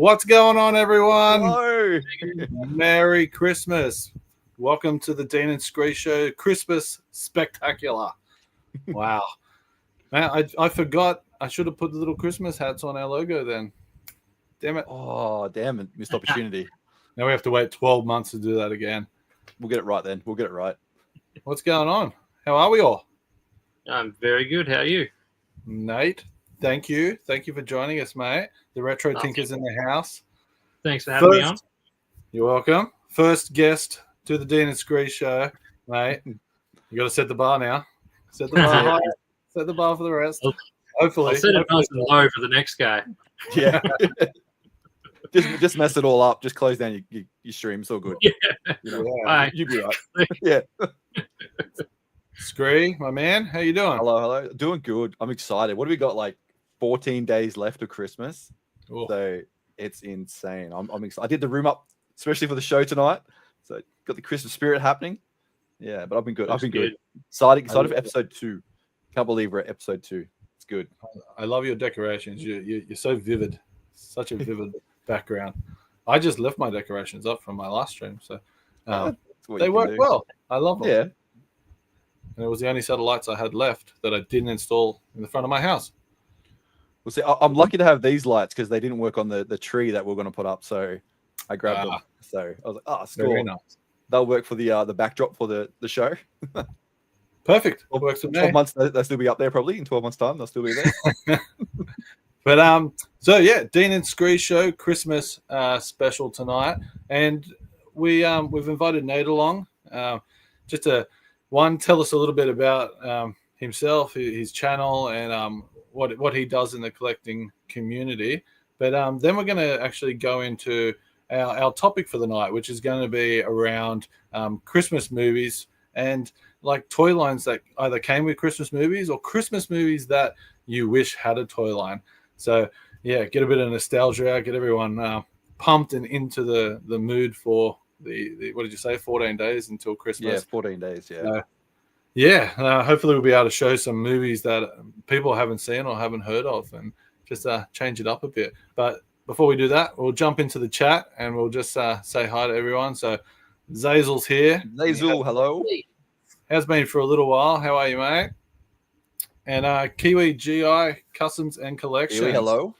What's going on, everyone? Hello. Merry Christmas. Welcome to the Dean and Skree Show Christmas Spectacular. Wow. Man, I forgot. I should have put the little Christmas hats on our logo then. Damn it. Oh, damn it. Missed opportunity. Now we have to wait 12 months to do that again. We'll get it right then. We'll get it right. What's going on? How are we all? I'm very good. How are you? Nate, thank you. Thank you for joining us, mate. The Retro Tinker's in the house. Thanks for having me on. You're welcome. First guest to the Dean and Skree Show, mate. You got to set the bar now. Set the bar high. Set the bar for the rest. Hopefully. I'll set it nice and low for the next guy. Yeah. just mess it all up. Just close down your stream. It's all good. Yeah. You know, Bye. you'll be right. Yeah. Skree, my man, how you doing? Hello. Doing good. I'm excited. What do we got? Like 14 days left of Christmas. Ooh. So it's insane. I'm excited. I did the room up, especially for the show tonight. So got the Christmas spirit happening. Yeah, but I've been good. I've been good. Excited for episode 2. Can't believe we're at episode 2. It's good. I love your decorations. You're so vivid. Such a vivid background. I just left my decorations up from my last stream, so they work well. I love them. Yeah. And it was the only set of lights I had left that I didn't install in the front of my house. Well, see, I'm lucky to have these lights because they didn't work on the tree that we're going to put up. So I grabbed them. So I was like, oh, score. Very nice. They'll work for the backdrop for the show. Perfect. It works for 12 months, they'll still be up there probably. In 12 months' time, they'll still be there. But so yeah, Dean and Skree Show Christmas special tonight, and we've invited Nate along just to tell us a little bit about himself, his channel, and what he does in the collecting community. But then we're going to actually go into our topic for the night, which is going to be around Christmas movies and like toy lines that either came with Christmas movies or Christmas movies that you wish had a toy line. So yeah, get a bit of nostalgia out, get everyone pumped and into the mood for the what did you say, 14 days until Christmas? Yeah, 14 days, yeah. Hopefully we'll be able to show some movies that people haven't seen or haven't heard of and just change it up a bit. But before we do that, we'll jump into the chat and we'll just say hi to everyone. So Zazel's here. Zazel, hello. Has been for a little while. How are you, mate? And Kiwi GI Customs and Collections. Kiwi, hello.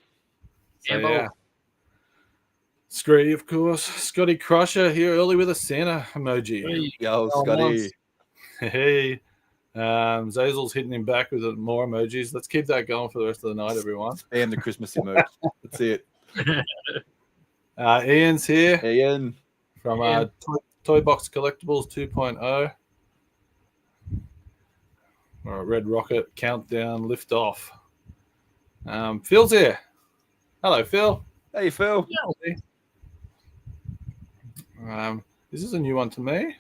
So, yeah. Skree, of course. Scotty Crusher here early with a Santa emoji. Yo, Scotty. Hey. Zazel's hitting him back with more emojis. Let's keep that going for the rest of the night, everyone. And the Christmas emoji. That's it. Ian's here. Ian. From Toy Box Collectibles 2.0. Or Red Rocket Countdown Lift Off. Phil's here. Hello, Phil. Hey, Phil. This is a new one to me.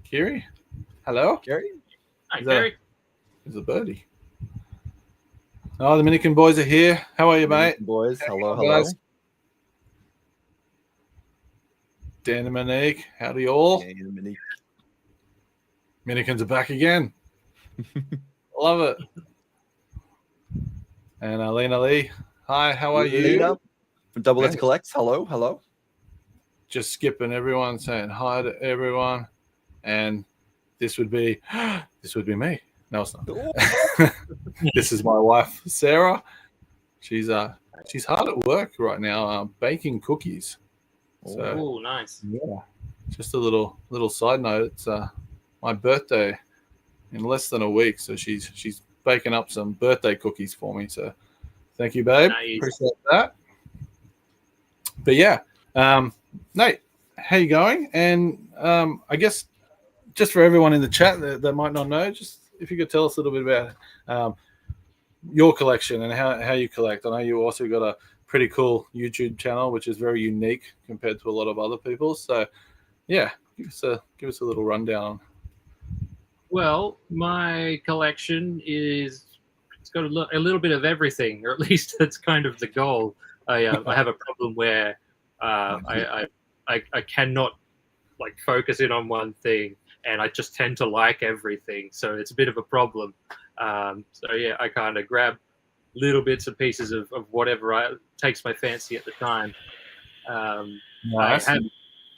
Kiri. Hello. Gary. Hi, Gary. There's a birdie. Oh, the Minikin boys are here. How are you, mate? Boys, hello. Guys? Dan and Monique, howdy all. Dan and Minikins are back again. Love it. And Lena Lee, hi, how are you? Lena from Double X Collects, hello. Just skipping everyone, saying hi to everyone. And this would be me. No, it's not. This is my wife, Sarah. She's hard at work right now, baking cookies. Oh, nice. Yeah. Just a little side note. It's my birthday in less than a week, so she's baking up some birthday cookies for me. So thank you, babe. Nice. Appreciate that. But yeah, Nate, how you going? And I guess just for everyone in the chat that might not know, just if you could tell us a little bit about your collection and how you collect. I know you also got a pretty cool YouTube channel, which is very unique compared to a lot of other people. So yeah, give us a little rundown. Well, my collection it's got a little bit of everything, or at least that's kind of the goal. I have a problem where I cannot like focus in on one thing, and I just tend to like everything. So it's a bit of a problem. So yeah, I kind of grab little bits and pieces of whatever takes my fancy at the time. Nice. I have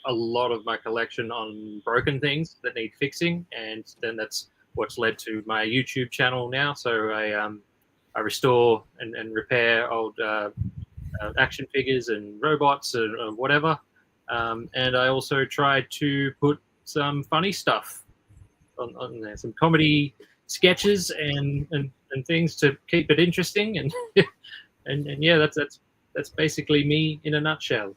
a lot of my collection on broken things that need fixing, and then that's what's led to my YouTube channel now. So I restore and repair old action figures and robots and whatever. And I also tried to put some funny stuff on there, some comedy sketches and things to keep it interesting. And and yeah, that's basically me in a nutshell.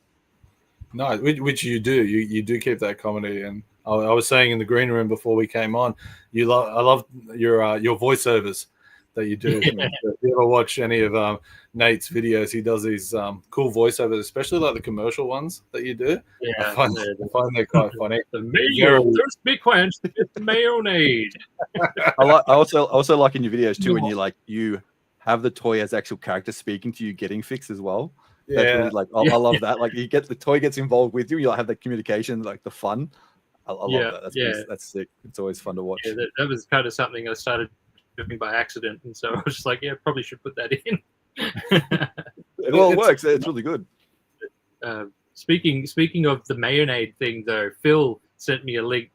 No, which you do. You do keep that comedy. And I was saying in the green room before we came on, I love your voiceovers that you do. Yeah. If you ever watch any of Nate's videos, he does these cool voiceovers, especially like the commercial ones that you do. Yeah, I find they're quite funny. The mayo, there's big quench, it's mayonnaise. I also like in your videos too when you have the toy as actual character speaking to you, getting fixed as well. That's really, like I love that. Like the toy gets involved with you. You have that communication, like the fun. I love that. That's sick. It's always fun to watch. Yeah, that was kind of something I started doing by accident, and so I was just like, yeah, probably should put that in. Well, it works. It's really good. Speaking of the mayonnaise thing, though, Phil sent me a link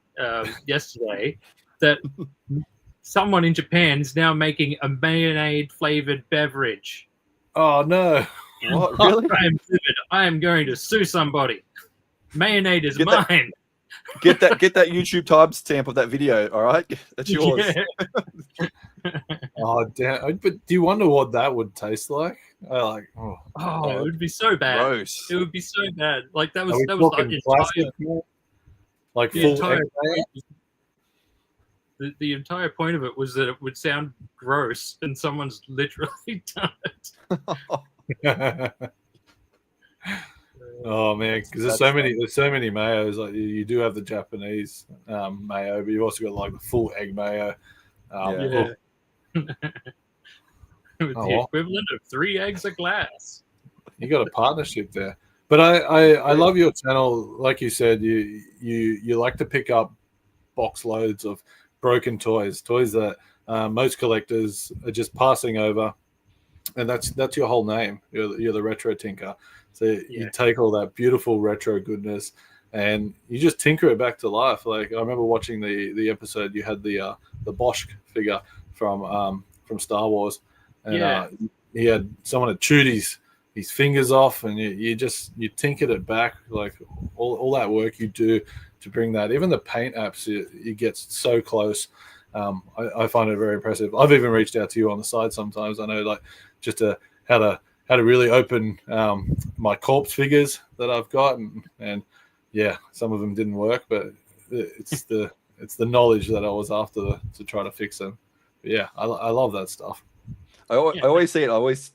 yesterday that someone in Japan is now making a mayonnaise flavored beverage. Oh no! What, really? I am livid. I am going to sue somebody. Mayonnaise is mine. Get that YouTube timestamp of that video. All right, that's yours. Yeah. Oh damn! But do you wonder what that would taste like? It would be so bad. Gross. It would be so bad. Like that was like talking plastic, like the full entire egg? the entire point of it was that it would sound gross, and someone's literally done it. Oh man, because there's so many mayos. Like you do have the Japanese mayo, but you've also got like the full egg mayo. With the equivalent of 3 eggs a glass. You got a partnership there. But I love your channel. Like you said, you like to pick up box loads of broken toys that most collectors are just passing over, and that's your whole name. You're the Retro Tinker. So you take all that beautiful retro goodness and you just tinker it back to life. Like I remember watching the episode. You had the Bosch figure from Star Wars, and he had someone had chewed his fingers off, and you tinkered it back. Like all that work you do to bring that. Even the paint apps, you get so close. I find it very impressive. I've even reached out to you on the side sometimes. I know, like, just how to really open my corpse figures that I've got, and yeah, some of them didn't work, but it's the knowledge that I was after to try to fix them. But yeah, I love that stuff. I always see it. I always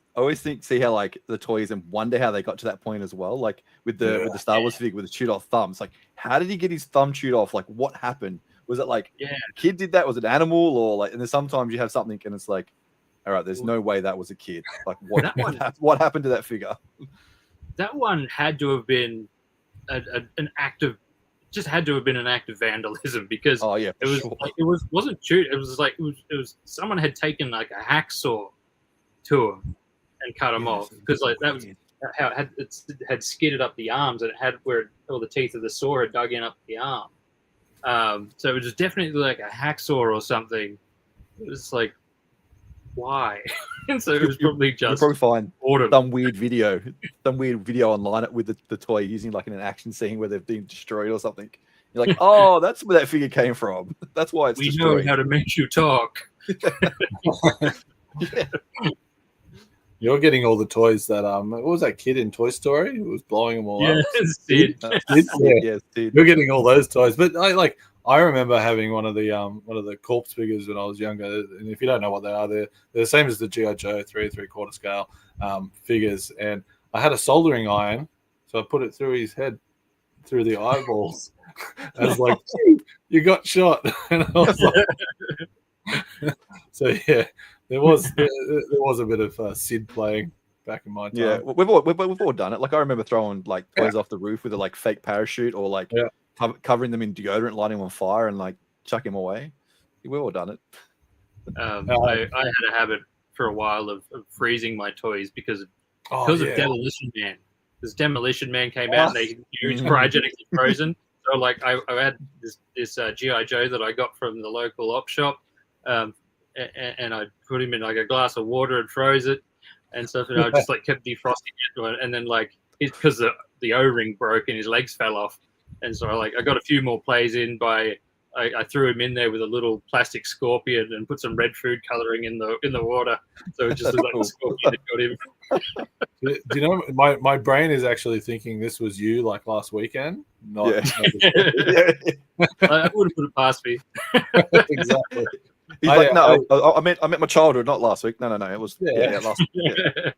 see how like the toys and wonder how they got to that point as well. Like with the Star Wars figure with the chewed off thumbs. Like, how did he get his thumb chewed off? Like, what happened? Was it like a kid did that? Was it an animal? Or like? And then sometimes you have something and it's like, all right, there's no way that was a kid. Like, what happened to that figure? That one had to have been an act of vandalism, because it wasn't chewed. It was someone had taken like a hacksaw to him and cut him off, because like that was how it had skidded up the arms, and it had where all the teeth of the saw had dug in up the arm. So it was definitely like a hacksaw or something. It was like, why? And so it was probably just you'll probably find some weird video online with the toy using like in an action scene where they've been destroyed or something. You're like, oh, that's where that figure came from. That's why it's destroyed. We know how to make you talk. You're getting all the toys that what was that kid in Toy Story who was blowing them all up? Sid. Sid. You're getting all those toys. But I remember having one of the corpse figures when I was younger. And if you don't know what they are, they're the same as the G.I. Joe 3 3/4 scale figures. And I had a soldering iron, so I put it through his head, through the eyeballs. I was like, you got shot. And I was like, so yeah, there was a bit of Sid playing back in my time. Yeah, we've all done it. Like, I remember throwing like toys off the roof with a like fake parachute, or like covering them in deodorant, lighting them on fire, and like chucking them away. We've all done it. I had a habit for a while of freezing my toys because of Demolition Man. This Demolition Man came out and they huge cryogenically frozen. So like I had this GI Joe that I got from the local op shop, and I put him in like a glass of water and froze it and stuff. And I just like kept defrosting it, and then like because the O-ring broke and his legs fell off, and so I got a few more plays in by. I threw him in there with a little plastic scorpion and put some red food coloring in the water, so it just looked like the scorpion had got him. Do you know my brain is actually thinking this was you like last weekend? Not I wouldn't put it past me. Exactly. He's like, no, I meant my childhood, not last week. No, it was last week. Yeah.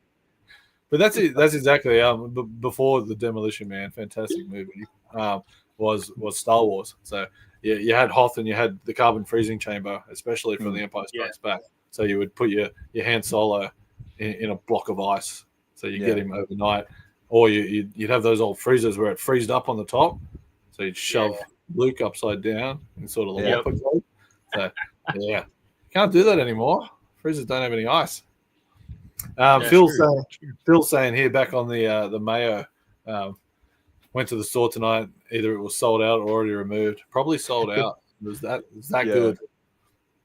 But that's it. That's exactly before the Demolition Man, fantastic movie, was Star Wars. So yeah, you had Hoth and you had the carbon freezing chamber, especially for the Empire Strikes Back. So you would put your Han Solo in a block of ice, so you get him overnight, or you'd have those old freezers where it freezed up on the top, so you'd shove Luke upside down in sort of the Whopper mode. So you can't do that anymore. Freezers don't have any ice. Phil's saying here back on the Mayo, went to the store tonight. Either it was sold out or already removed. Probably sold out. Was that good?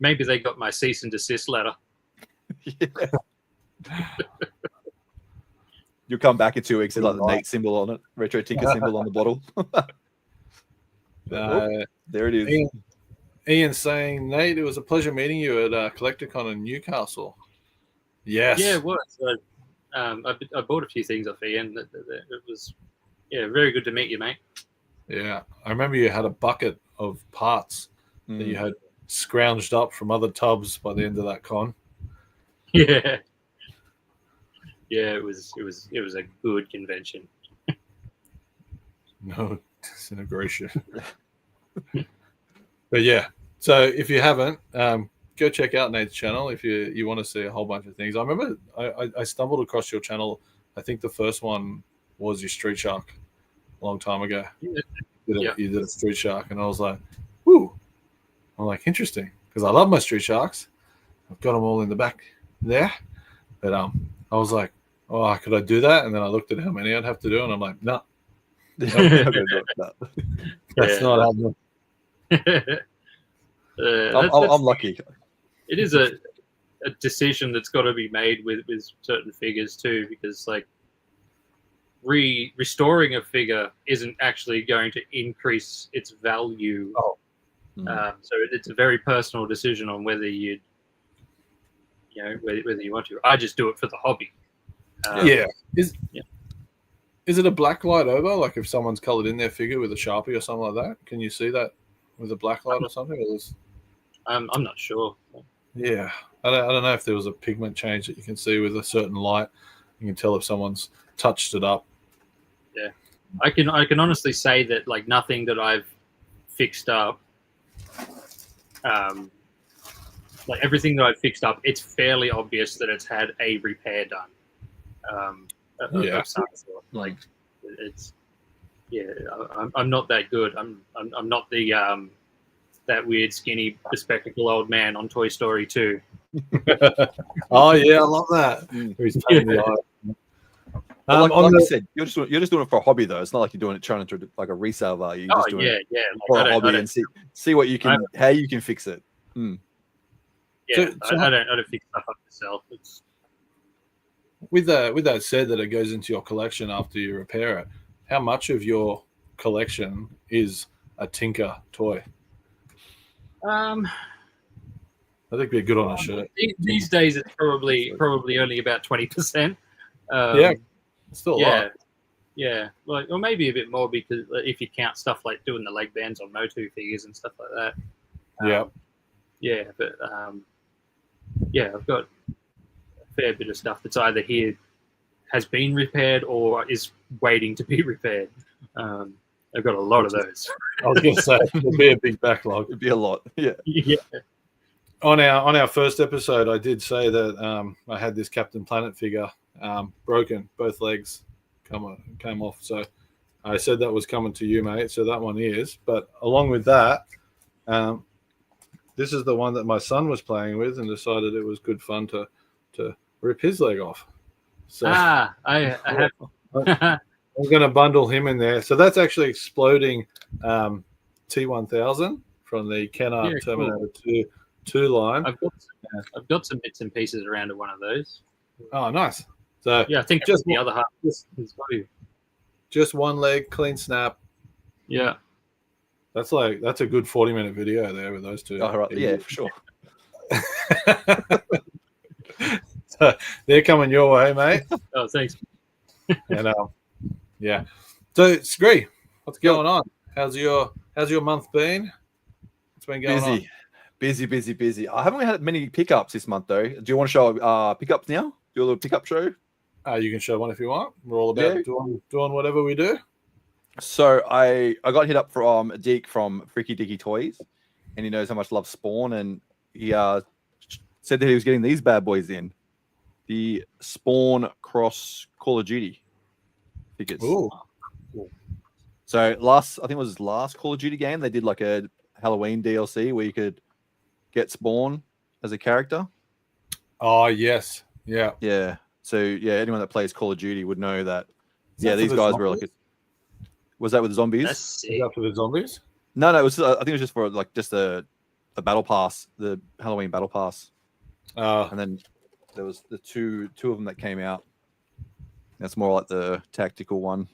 Maybe they got my cease and desist letter. You'll come back in 2 weeks with like the Nate symbol on it, retro tinker symbol on the bottle. There it is. Ian saying, Nate, it was a pleasure meeting you at Collecticon in Newcastle. Yes. Yeah, it was. I bought a few things off Ian. It was very good to meet you, mate. Yeah, I remember you had a bucket of parts that you had scrounged up from other tubs by the end of that con. Yeah, it was a good convention. No disintegration. But yeah, so if you haven't, go check out Nate's channel if you want to see a whole bunch of things. I remember I stumbled across your channel. I think the first one was your Street Shark a long time ago. You did a Street Shark, and I was like, "Woo!" I'm like, interesting, because I love my Street Sharks. I've got them all in the back there, but I was like, "Oh, could I do that?" And then I looked at how many I'd have to do, and I'm like, "No, that's not happening." I'm lucky. It is a decision that's got to be made with certain figures too, because like restoring a figure isn't actually going to increase its value. So it's a very personal decision on whether whether you want to. I just do it for the hobby. Is it a black light over? Like if someone's colored in their figure with a Sharpie or something like that, can you see that with a black light or something? I'm not sure. Yeah, I don't know if there was a pigment change that you can see with a certain light. You can tell if someone's touched it up. Yeah, I can honestly say that like nothing that I've fixed up, like everything that I've fixed up, it's fairly obvious that it's had a repair done. Of some sort. Like it's I'm not that good. I'm not the that weird skinny bespectacled old man on Toy Story 2. Oh yeah, I love that. He's paying the eye. Like you said, you're just doing it for a hobby, though. It's not like you're doing it trying to do like a resale value. You're just doing it for a hobby and see what you can, how you can fix it. Yeah, I don't fix stuff up myself. It's with that said, that it goes into your collection after you repair it. How much of your collection is a Tinker toy? I think we're good on a shirt. These days, it's probably only about 20%. Still a lot. Yeah, like, or maybe a bit more, because if you count stuff like doing the leg bands on Motu figures and stuff like that. But I've got a fair bit of stuff that's either here has been repaired or is waiting to be repaired. I've got a lot of those. I was going to say it'd be a big backlog. It'd be a lot. Yeah. On our first episode, I did say that I had this Captain Planet figure broken, both legs came off. So I said that was coming to you, mate. So that one is. But along with that, this is the one that my son was playing with and decided it was good fun to to rip his leg off. So I have. I'm going to bundle him in there. So that's actually exploding T1000 from the Kenner Terminator 2 line. I've got some bits and pieces around to one of those. Oh, nice. So yeah, I think just the other half is just one leg, clean snap. Yeah. That's a good 40-minute video there with those two. Oh, right. Yeah, for sure. So they're coming your way, mate. Oh, thanks. And yeah. So Skree, what's going on? How's your month been? What's been going on? Busy. I haven't had many pickups this month though. Do you want to show pickups now? Do a little pickup show? You can show one if you want. We're all about doing whatever we do. So I got hit up from Deke from Freaky Dicky Toys, and he knows how much I love Spawn, and he said that he was getting these bad boys in. The Spawn Cross Call of Duty figures. Ooh. So I think it was his last Call of Duty game, they did like a Halloween DLC where you could get Spawn as a character. Oh yes. Yeah. Yeah. So yeah, anyone that plays Call of Duty would know that. These guys were like. Was that with the zombies? Is that for the zombies? No. It was. I think it was just for like just a battle pass, the Halloween battle pass. And then there was the two of them that came out. That's more like the tactical one.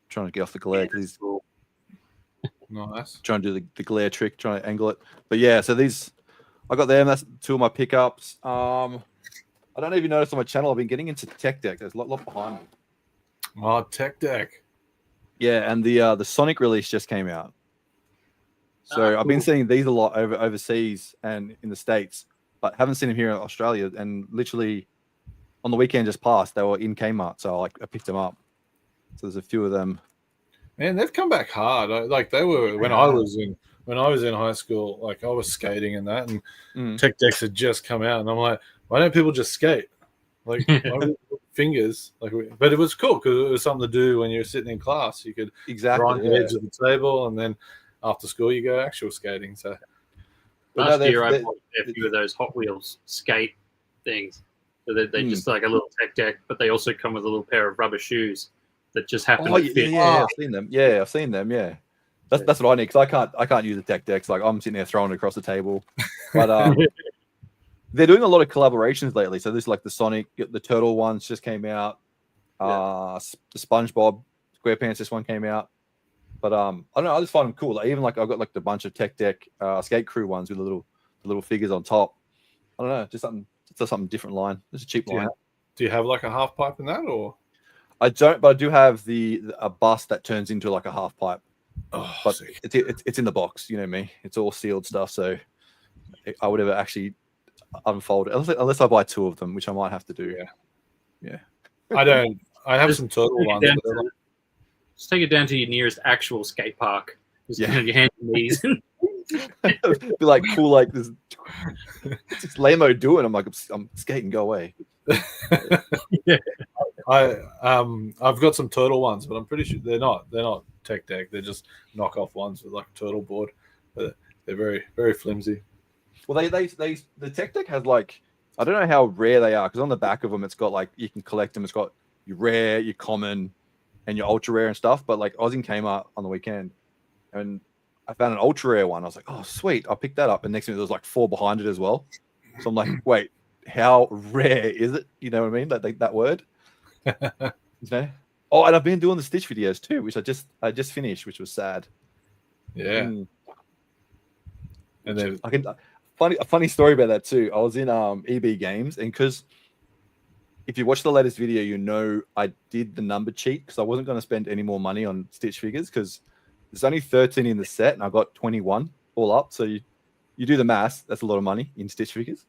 Trying to get off the glare because he's nice. Trying to do the glare trick, trying to angle it. But yeah, so these I got them. That's two of my pickups. I don't know if you noticed on my channel, I've been getting into Tech Deck. There's a lot behind me. Oh, Tech Deck. Yeah, and the Sonic release just came out. So I've been seeing these a lot overseas and in the States, but haven't seen them here in Australia. And literally on the weekend just passed, they were in Kmart, so I picked them up. So there's a few of them. Man, they've come back hard. Like they were when I was in high school. Like I was skating and that, and Tech Decks had just come out, and I'm like, why don't people just skate? Like fingers, but it was cool because it was something to do when you're sitting in class. You could grind the edge of the table, and then after school you go actual skating. So last year I bought a few of those Hot Wheels skate things. So they just like a little Tech Deck, but they also come with a little pair of rubber shoes that just happen to fit. Yeah, I've seen them. Yeah, I've seen them. Yeah, that's what I need because I can't use the Tech Decks. Like I'm sitting there throwing it across the table, but they're doing a lot of collaborations lately. So this like the Sonic, the Turtle ones just came out. The SpongeBob SquarePants, this one came out. But I don't know. I just find them cool. Like, even like I've got like the bunch of Tech Deck Skate Crew ones with the little figures on top. I don't know, just something different line. It's a cheap line. Do you have like a half pipe in that, or? I don't, but I do have a bus that turns into like a half pipe. Oh, but it's in the box. You know me. It's all sealed stuff, so I would ever actually unfold it unless I buy two of them, which I might have to do. Yeah. I don't. I have some turtle ones. Just take it down to your nearest actual skate park. Just your hands and knees. Be like cool, like this. It's lame-o doing. I'm like, I'm skating. Go away. I've got some turtle ones, but I'm pretty sure they're not Tech Deck. They're just knockoff ones with like a turtle board. But they're very, very flimsy. Well, the Tech Deck has like, I don't know how rare they are because on the back of them it's got like you can collect them. It's got your rare, your common, and your ultra rare and stuff. But like I was in Kmart on the weekend and I found an ultra rare one. I was like, oh sweet, I picked that up. And next thing there was like 4 behind it as well. So I'm like, wait, how rare is it? You know what I mean? That word. You know? Oh, and I've been doing the Stitch videos too, which I just finished, which was sad. Yeah. And then a funny story about that too. I was in EB Games, and because if you watch the latest video, you know I did the number cheat because I wasn't going to spend any more money on Stitch figures because there's only 13 in the set, and I got 21 all up. So you do the math. That's a lot of money in Stitch figures.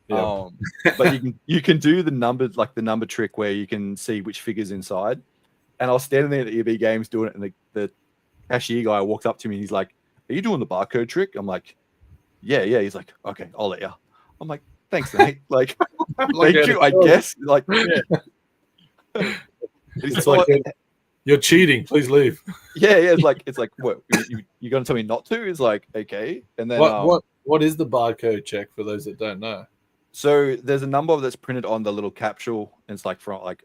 Yeah. But you can do the numbers, like the number trick where you can see which figures inside. And I was standing there at EB Games doing it, and the cashier guy walked up to me and he's like, "Are you doing the barcode trick?" I'm like, Yeah. He's like, "Okay, I'll let you." I'm like, "Thanks, mate." Like, thank you, I guess. Like, It's like you're cheating. Please leave. Yeah. It's like what you gonna tell me not to? It's like okay. And then what is the barcode check for those that don't know? So there's a number that's printed on the little capsule, and it's like from like,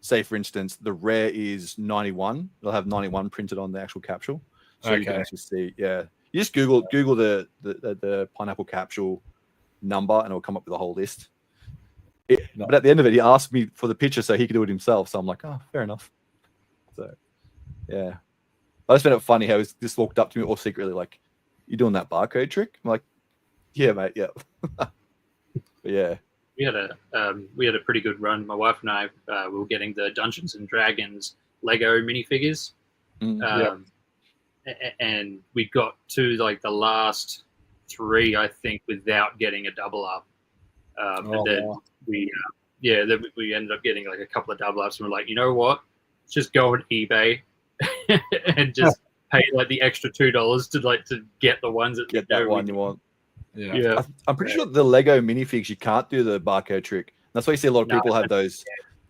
say for instance, the rare is 91. They'll have 91 printed on the actual capsule, so you can Okay. actually see. Yeah, you just Google the pineapple capsule number, and it'll come up with a whole list. But at the end of it, he asked me for the picture so he could do it himself. So I'm like, oh, fair enough. So yeah, I just found it funny how he just walked up to me all secretly like, "You doing that barcode trick?" I'm like, "Yeah, mate, yeah." But yeah. We had a pretty good run. My wife and I we were getting the Dungeons and Dragons Lego minifigures, and we got to like the last 3, I think, without getting a double up. And then we ended up getting like a couple of double ups, and we're like, you know what? Let's just go on eBay and just pay like the extra $2 to get the ones that get that one you want. Yeah. I'm pretty sure the Lego minifigs you can't do the barcode trick. That's why you see a lot of people have those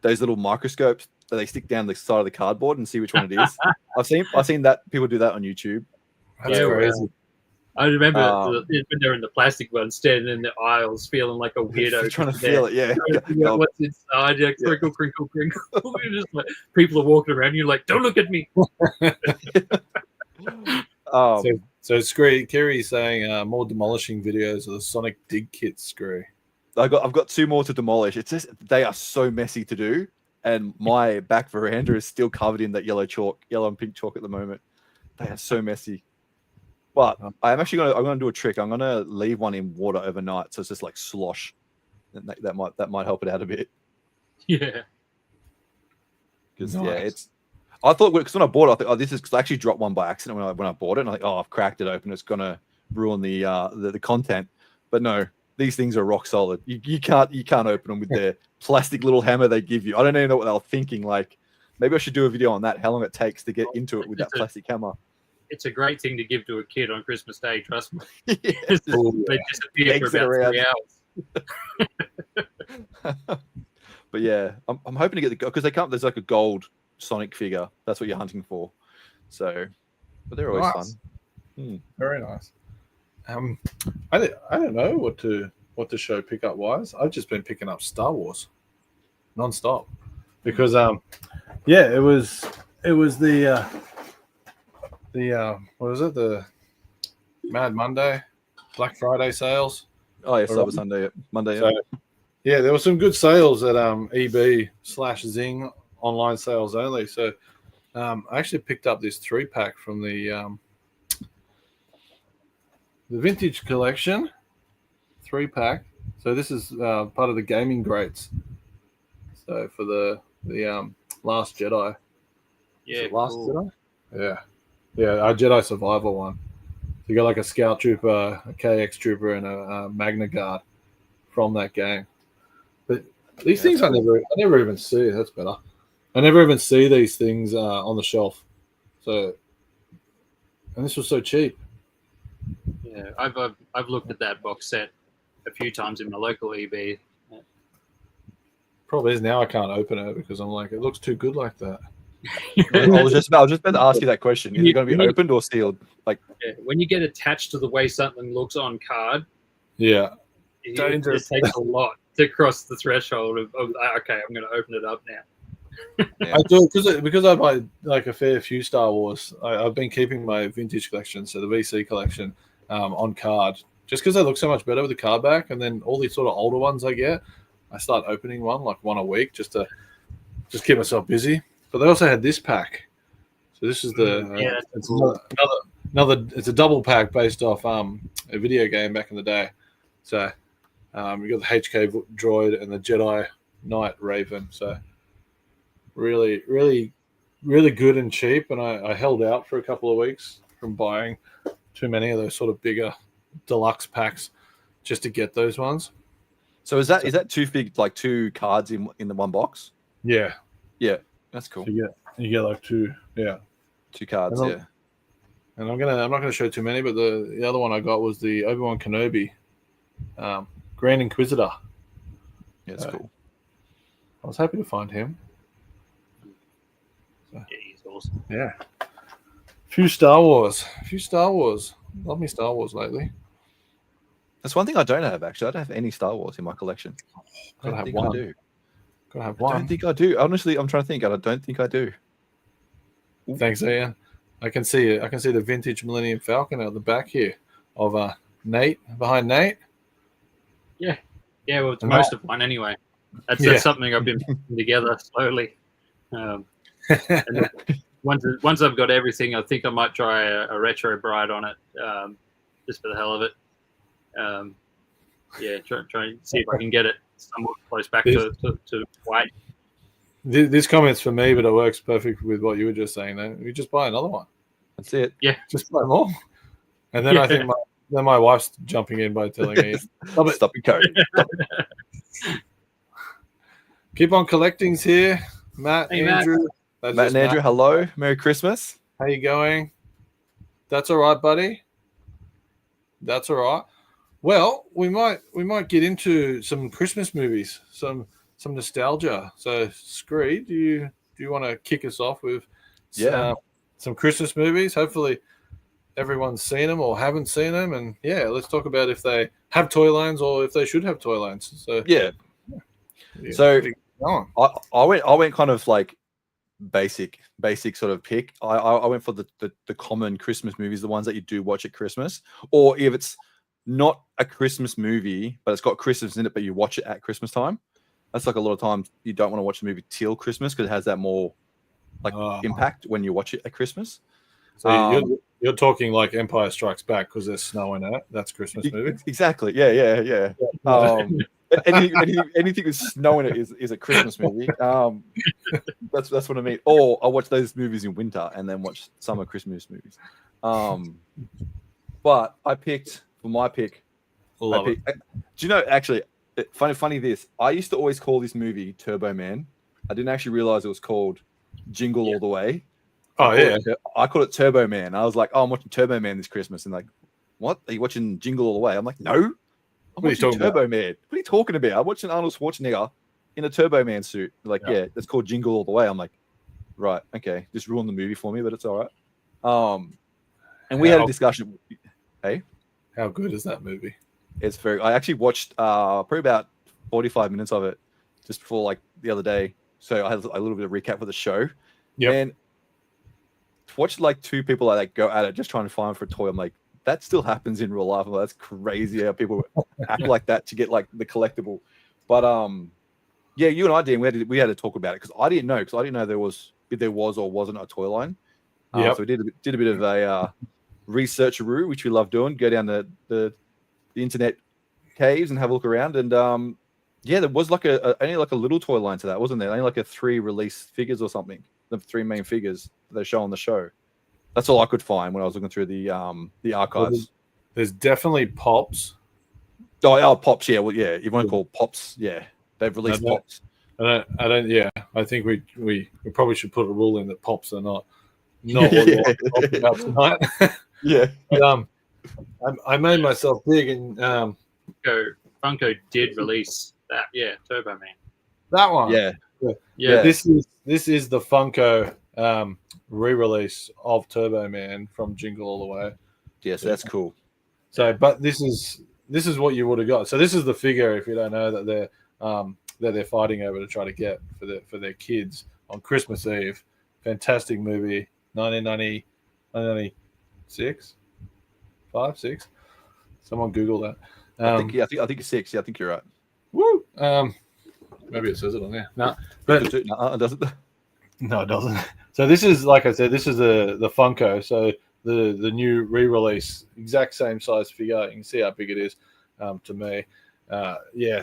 little microscopes that they stick down the side of the cardboard and see which one it is. I've seen that people do that on YouTube. That's crazy. I remember when they're in the plastic one, standing in the aisles, feeling like a weirdo, trying to feel it. Yeah, what's inside? Yeah, crinkle, crinkle, crinkle. You're just like, people are walking around. You're like, don't look at me. So Skree, Kerry's saying more demolishing videos of the Sonic dig kits. Skree, I've got 2 more to demolish. It's just they are so messy to do, and my back veranda is still covered in that yellow and pink chalk at the moment. They are so messy. But I'm gonna do a trick. I'm gonna leave one in water overnight, so it's just like slosh. And that might help it out a bit. Yeah. Because I thought because when I bought it, I thought, oh, this is because I actually dropped one by accident when I bought it, and I think, oh, I've cracked it open. It's gonna ruin the content. But no, these things are rock solid. You can't open them with their plastic little hammer they give you. I don't even know what they were thinking. Like, maybe I should do a video on that. How long it takes to get into it with that plastic hammer. It's a great thing to give to a kid on Christmas Day. Trust me. They disappear for about 3 hours. But yeah, I'm hoping to get because there's like a gold Sonic figure. That's what you're hunting for. So, but they're always fun. Very nice. I don't know what to show pickup wise. I've just been picking up Star Wars non-stop because it was the what was it, the Mad Monday, Black Friday sales. Oh yes, that was Monday. So, yeah, there were some good sales at EB/Zing online sales only. So I actually picked up this 3-pack from the vintage collection 3-pack. So this is part of the gaming greats. So for the Last Jedi. Yeah, Last Jedi. Yeah, our Jedi Survivor one. So you got like a Scout Trooper, a KX Trooper, and a Magna Guard from that game. But these things I never even see. That's better. I never even see these things on the shelf. So, and this was so cheap. Yeah, I've looked at that box set a few times in my local EB. Problem is now I can't open it because I'm like, it looks too good like that. I was just about to ask you that question. Is it going to be opened or sealed? Like, when you get attached to the way something looks on card, yeah, it takes a lot to cross the threshold of okay, I'm going to open it up now. I do because I buy like a fair few Star Wars. I've been keeping my vintage collection, so the VC collection, on card, just because they look so much better with the card back. And then all these sort of older ones I start opening one a week just to keep myself busy. But they also had this pack, so this is it's another. It's a double pack based off a video game back in the day. So you got the HK droid and the Jedi Knight Raven. So really, really, really good and cheap. And I held out for a couple of weeks from buying too many of those sort of bigger deluxe packs just to get those ones. So is that two cards in the one box? Yeah. That's cool. So you get like two cards. And I'm not gonna show too many, but the other one I got was the Obi-Wan Kenobi, Grand Inquisitor. Yeah, that's cool. I was happy to find him. Yeah, he's awesome. Yeah. Few Star Wars. Love me Star Wars lately. That's one thing I don't have, actually. I don't have any Star Wars in my collection. I Gotta don't have think one. I do. Gotta have I one. don't think I do. Honestly, I'm trying to think. I don't think I do. Thanks, Ian. I can see it. I can see the vintage Millennium Falcon out the back here of Nate, behind Nate. Yeah, well, it's And most of one anyway. Yeah. That's something I've been putting together slowly. And then once I've got everything, I think I might try a retro bride on it, just for the hell of it. Try and see if I can get it somewhat close back to white. This comment's for me, but it works perfect with what you were just saying. Though you just buy another one. That's it. Yeah, Just buy more. And then I think my wife's jumping in by telling me, Stop your code. keep on collecting's here. Matt, Hey, Andrew. Matt and Andrew, hello. Merry Christmas. How you going? That's all right, buddy. That's all right. Well, we might get into some Christmas movies, some nostalgia. So, Skree, do you want to kick us off with some Christmas movies? Hopefully, everyone's seen them or haven't seen them, and let's talk about if they have toy lines or if they should have toy lines. So So I went kind of like basic sort of pick. I went for the common Christmas movies, the ones that you do watch at Christmas, or if it's not a Christmas movie but it's got Christmas in it, but you watch it at Christmas time. That's like a lot of times you don't want to watch the movie till Christmas because it has that more like impact when you watch it at Christmas. So you're talking like Empire Strikes Back because there's snow in it. That's Christmas movie. Exactly. Yeah. Anything with snow in it is a Christmas movie. That's what I mean. Or I watch those movies in winter and then watch summer Christmas movies. But I picked for my pick. Do you know? Actually, funny this. I used to always call this movie Turbo Man. I didn't actually realize it was called Jingle All the Way. I call it Turbo Man. I was like, I'm watching Turbo Man this Christmas, and like, what? Are you watching Jingle All the Way? I'm like, no, I'm watching Turbo Man. What are you talking about? I'm watching Arnold Schwarzenegger in a Turbo Man suit. Like, that's called Jingle All the Way. I'm like, right, okay, just ruined the movie for me, but it's all right. And we had a discussion. Hey, how good is that movie? It's very. I actually watched probably about 45 minutes of it just before like the other day. So I had a little bit of recap for the show. Yeah. And to watch like two people like go at it just trying to find for a toy, I'm like, that still happens in real life. I'm like, that's crazy how people act like that to get like the collectible. But you and I did. We had to talk about it because I didn't know if there was or wasn't a toy line. So we did a bit of a researcheroo, which we love doing. Go down the internet caves and have a look around. And there was like only like a little toy line to that, wasn't there? Only like a 3 release figures or something. The 3 main figures that they show on the show. That's all I could find when I was looking through the archives. There's definitely Pops. Oh, Pops, yeah. Well, yeah, you want to call Pops, yeah. They've released Pops. I don't. Yeah, I think we probably should put a rule in that Pops are not what we're talking about tonight. Yeah. But, I made myself big, and Funko did release that. Yeah, Turbo Man. That one. Yeah. This is the Funko re-release of Turbo Man from Jingle All the Way. Yes, that's cool. So, but this is what you would have got. So this is the figure, if you don't know, that they're fighting over to try to get for their kids on Christmas Eve. Fantastic movie, 1996, 5, 6. Someone Google that. I think it's 6. Yeah, I think you're right. Woo. Maybe it says it on there. No, but it doesn't. No, it doesn't. So this is, like I said, this is the Funko. So the new re-release, exact same size figure. You can see how big it is to me.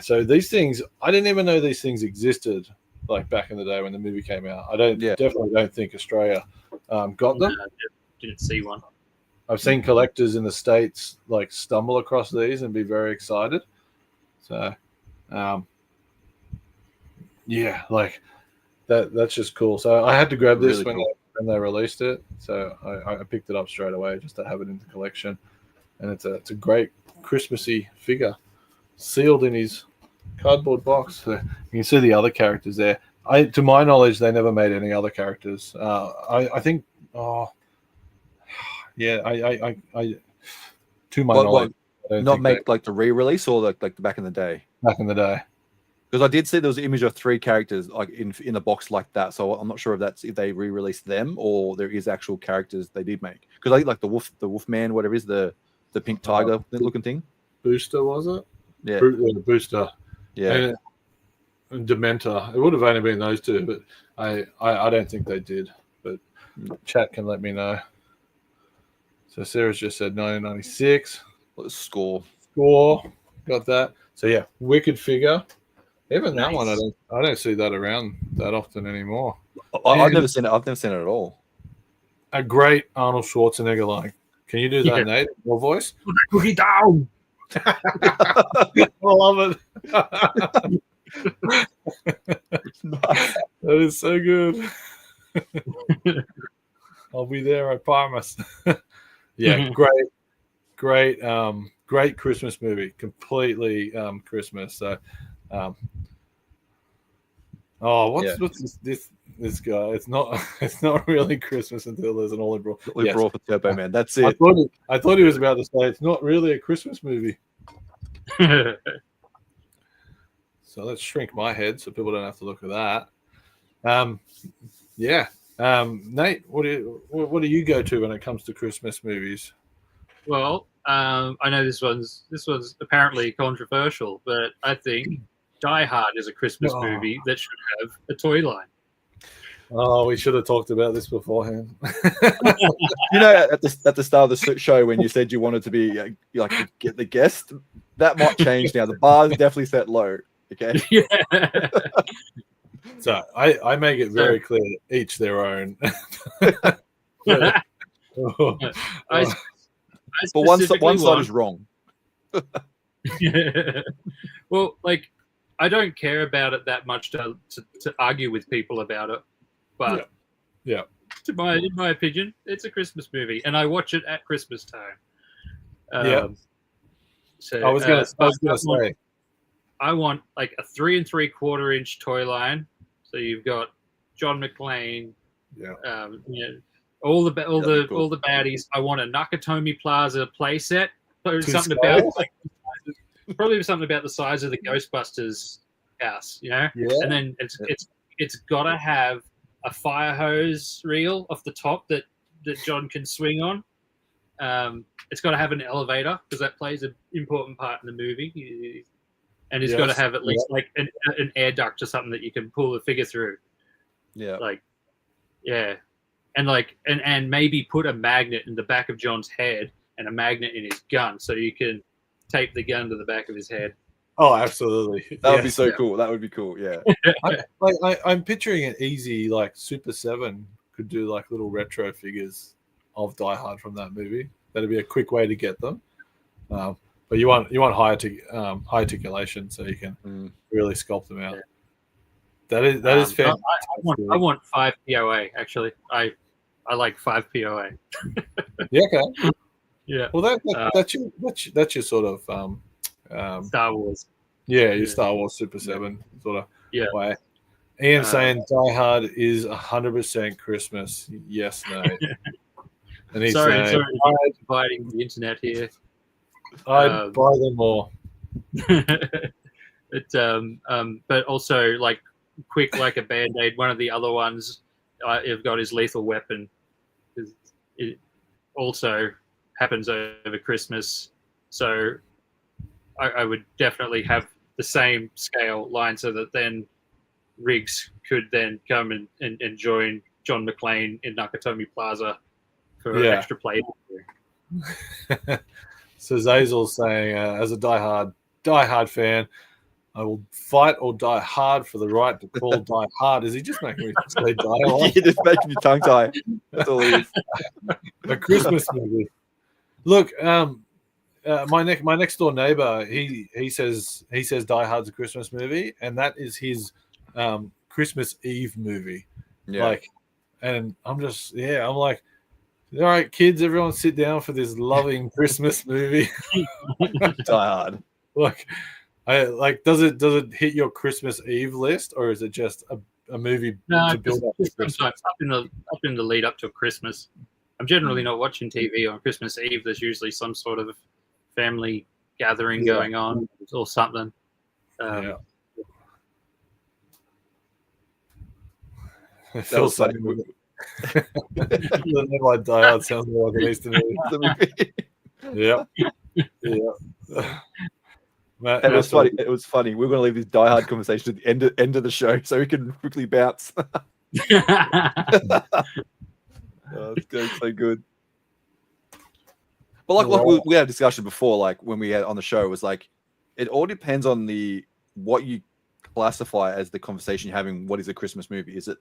So these things, I didn't even know these things existed like back in the day when the movie came out. I definitely don't think Australia got them. No, didn't see one. I've seen collectors in the States like stumble across these and be very excited. So, like that's just cool. So I had to grab this when they released it. So I picked it up straight away just to have it in the collection. And it's a great Christmassy figure sealed in his cardboard box. So you can see the other characters there. To my knowledge, they never made any other characters. I think. To my knowledge. I don't Not think make like the re-release or like the back in the day. back in the day. Because I did see there was an image of 3 characters like in a box like that. So I'm not sure if they re-released them or there is actual characters they did make. Because I think like the wolf man, whatever it is, the pink tiger looking thing. Booster, was it? Yeah. The Booster. Yeah. And Dementor. It would have only been those 2, but I don't think they did. But chat can let me know. So Sarah's just said 1996. Score. Got that. So yeah, wicked figure. Even that Nice. one, I don't see that around that often anymore. I've never seen it. I've never seen it at all. A great Arnold Schwarzenegger line. Can you do that, Yeah. Nate? Your voice? Put it down. I love it. Nice. That is so good. I'll be there, I promise. Yeah, great Christmas movie. Completely Christmas. So what's this guy? It's not really Christmas until there's an olive brawl. We brought for Turbo Man. That's it. I thought he was about to say it's not really a Christmas movie. So let's shrink my head so people don't have to look at that. Nate, what do you go to when it comes to Christmas movies? Well, I know this one's apparently controversial, but I think Die Hard is a Christmas movie that should have a toy line. Oh, we should have talked about this beforehand. You know, at the start of the show when you said you wanted to be like get the guest, that might change now. The bar is definitely set low. Okay. Yeah. So I make it very clear, each their own. I But one side is wrong. Well, like I don't care about it that much to argue with people about it, but yeah. In my opinion, it's a Christmas movie, and I watch it at Christmas time. So I was gonna say. I want like a 3 3/4 inch toy line. So you've got John McClane, all the baddies. I want a Nakatomi Plaza playset. Probably something about the size of the Ghostbusters house, Yeah. And then it's got to have a fire hose reel off the top that John can swing on. It's got to have an elevator because that plays an important part in the movie. And it's got to have at least like an air duct or something that you can pull the figure through. Yeah. And maybe put a magnet in the back of John's head and a magnet in his gun so you can tape the gun to the back of his head. Oh, absolutely. That would be so cool. That would be cool. Yeah. I'm picturing it easy, like Super 7 could do like little retro figures of Die Hard from that movie. That'd be a quick way to get them. But you want high articulation so you can really sculpt them out. Yeah. That is fair. I want 5 POA actually. I like 5 POA. Yeah. Okay. Yeah. Well, that's your sort of Star Wars. Yeah, your Star Wars Super 7 sort of way. Ian saying Die Hard is 100% Christmas. Yes, no. And he's sorry, dividing the internet here. I'd buy them all. But also like quick like a Band-Aid. One of the other ones I've got is Lethal Weapon. It also happens over Christmas, so I would definitely have the same scale line so that then Riggs could then come and join John McClane in Nakatomi Plaza for extra play. So Zazel's saying, as a diehard fan, I will fight or die hard for the right to call Die Hard. Is he just making me say Die Hard? You're just making your tongue tie. That's all it is. A Christmas movie. Look, my next door neighbor, he says Die Hard's a Christmas movie, and that is his Christmas Eve movie. Yeah. Like, and I'm like, all right, kids, everyone sit down for this loving Christmas movie. Die Hard. Does it hit your Christmas Eve list, or is it just a movie to build up to Christmas? Sometimes up in the lead up to Christmas. I'm generally not watching TV on Christmas Eve. There's usually some sort of family gathering going on or something. Yeah. It That was feels funny. The name like Die Hard sounds more like an Eastern movie. Yeah. It was funny. It was funny. We're going to leave this Die Hard conversation at the end of the show so we can quickly bounce. It's going so good. But like we had a discussion before, like when we had on the show, it was like it all depends on what you classify as the conversation you're having. What is a Christmas movie? Is it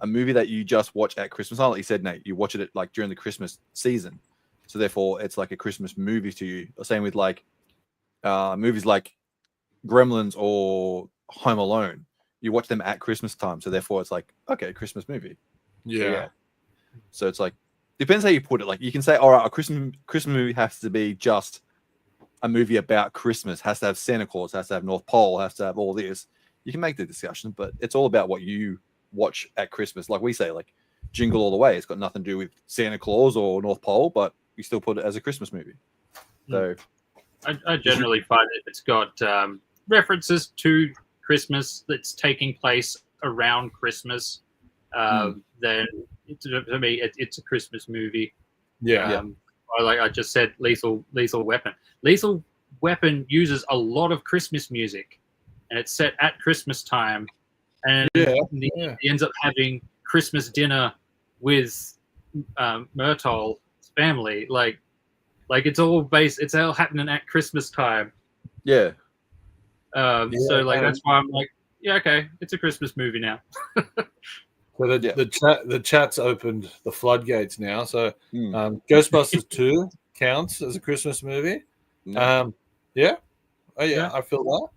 a movie that you just watch at Christmas time? Like you said, Nate, you watch it like during the Christmas season, so therefore it's like a Christmas movie to you. Or same with like movies like Gremlins or Home Alone. You watch them at Christmas time, so therefore it's like, okay, Christmas movie. So it's like depends how you put it. Like you can say, all right, a Christmas movie has to be just a movie about Christmas, has to have Santa Claus, has to have North Pole, has to have all this. You can make the discussion, but it's all about what you watch at Christmas. Like we say, like Jingle All the Way, it's got nothing to do with Santa Claus or North Pole, but we still put it as a Christmas movie. So I generally find it's got references to Christmas that's taking place around Christmas. Then to me, it's a Christmas movie. Or like I just said, Lethal Weapon. Lethal Weapon uses a lot of Christmas music, and it's set at Christmas time, and he ends up having Christmas dinner with Myrtle's family. Like it's all happening at Christmas time. So like that's why I'm like, yeah, okay, it's a Christmas movie now. So the chat's opened the floodgates now. So Ghostbusters 2 counts as a Christmas movie. I feel that.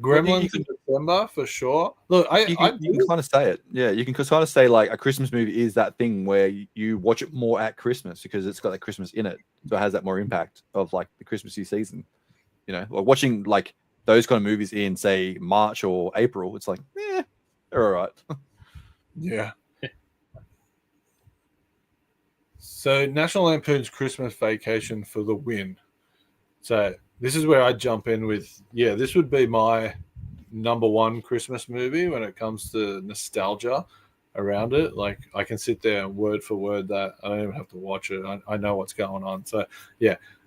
Gremlins in December for sure. Look, you can kind of say it. Yeah, you can kind of say like a Christmas movie is that thing where you watch it more at Christmas because it's got that Christmas in it, so it has that more impact of like the Christmassy season. You know, like watching like those kind of movies in say March or April, it's like, they're all right. Yeah. So National Lampoon's Christmas Vacation for the win. So this is where I jump in with, this would be my number one Christmas movie when it comes to nostalgia around it. Like I can sit there and word for word that I don't even have to watch it. I know what's going on. So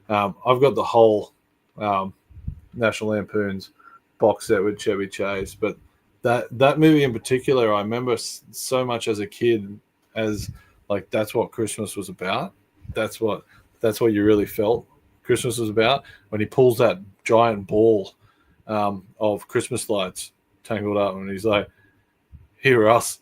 I've got the whole National Lampoon's box set with Chevy Chase, but that movie in particular, I remember so much as a kid as like that's what Christmas was about. That's what you really felt Christmas was about when he pulls that giant ball of Christmas lights tangled up, and he's like, "Here us,"